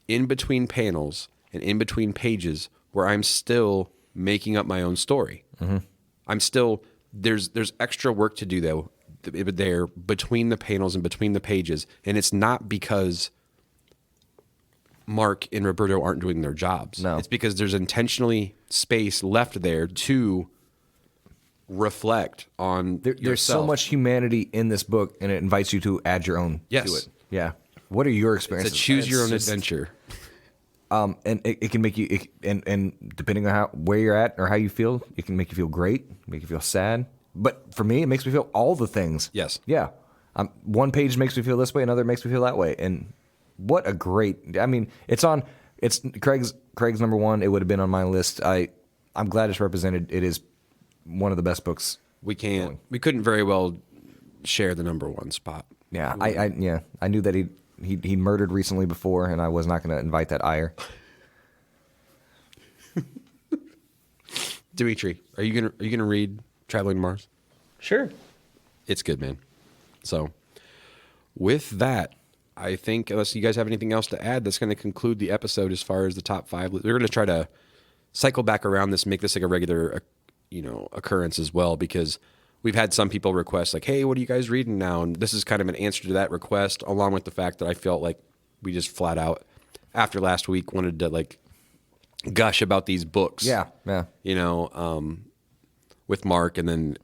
Speaker 2: in between panels and in between pages where I'm still making up my own story. Mm-hmm. I'm still... There's extra work to do though there between the panels and between the pages, and it's not because Mark and Roberto aren't doing their jobs.
Speaker 3: No.
Speaker 2: It's because there's intentionally space left there to reflect on
Speaker 3: There's
Speaker 2: yourself.
Speaker 3: so much humanity in this book, and it invites you to add your own
Speaker 2: Yes.
Speaker 3: to it. Yeah. What are your
Speaker 2: to
Speaker 3: experiences?
Speaker 2: choose your
Speaker 3: It's
Speaker 2: own
Speaker 3: just-
Speaker 2: adventure.
Speaker 3: And it can make you, and depending on where you're at or how you feel, it can make you feel great, make you feel sad. But for me, it makes me feel all the things.
Speaker 2: Yes.
Speaker 3: Yeah. One page makes me feel this way, another makes me feel that way. And what a great, I mean, it's Craig's number one. It would have been on my list. I'm glad it's represented. It is one of the best books.
Speaker 2: We couldn't very well share the number one spot.
Speaker 3: Yeah. I knew that he murdered recently before, and I was not going to invite that ire.
Speaker 2: Demitri, are you gonna read Traveling to Mars?
Speaker 4: Sure.
Speaker 2: It's good, man. So, with that, I think unless you guys have anything else to add, that's going to conclude the episode as far as the top 5. We're going to try to cycle back around this, make this like a regular, occurrence as well, because we've had some people request like, "Hey, what are you guys reading now?" And this is kind of an answer to that request, along with the fact that I felt like we just flat out after last week wanted to like gush about these books.
Speaker 3: Yeah.
Speaker 2: With Mark, and then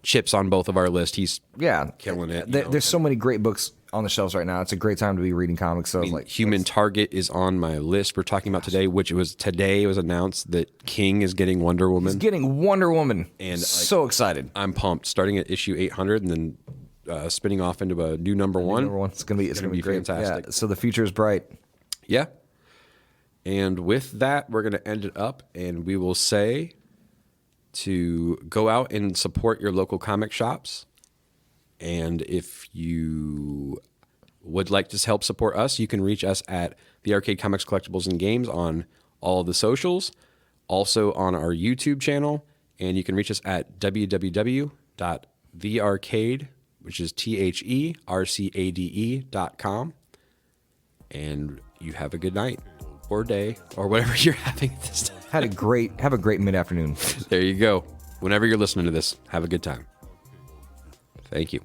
Speaker 2: Chip's on both of our list. He's
Speaker 3: Yeah.
Speaker 2: killing it.
Speaker 3: There's so many great books on the shelves right now. It's a great time to be reading comics. So
Speaker 2: Human Target is on my list. We're talking about today, which today it was announced that King is getting Wonder Woman.
Speaker 3: he's getting Wonder Woman,
Speaker 2: And,
Speaker 3: so excited.
Speaker 2: I'm pumped. Starting at issue 800 and then spinning off into a new number one.
Speaker 3: Number one, it's gonna be great.
Speaker 2: fantastic.
Speaker 3: Yeah, so the future is bright.
Speaker 2: Yeah. And with that, we're going to end it up, and we will say to go out and support your local comic shops. And if you would like to help support us, you can reach us at the Arcade Comics Collectibles and Games on all of the socials, also on our YouTube channel, and you can reach us at www.thearcade, which is THERCADE.com. And you have a good night or day or whatever you're having at this time.
Speaker 3: Have a great mid afternoon.
Speaker 2: There you go. Whenever you're listening to this, have a good time. Thank you.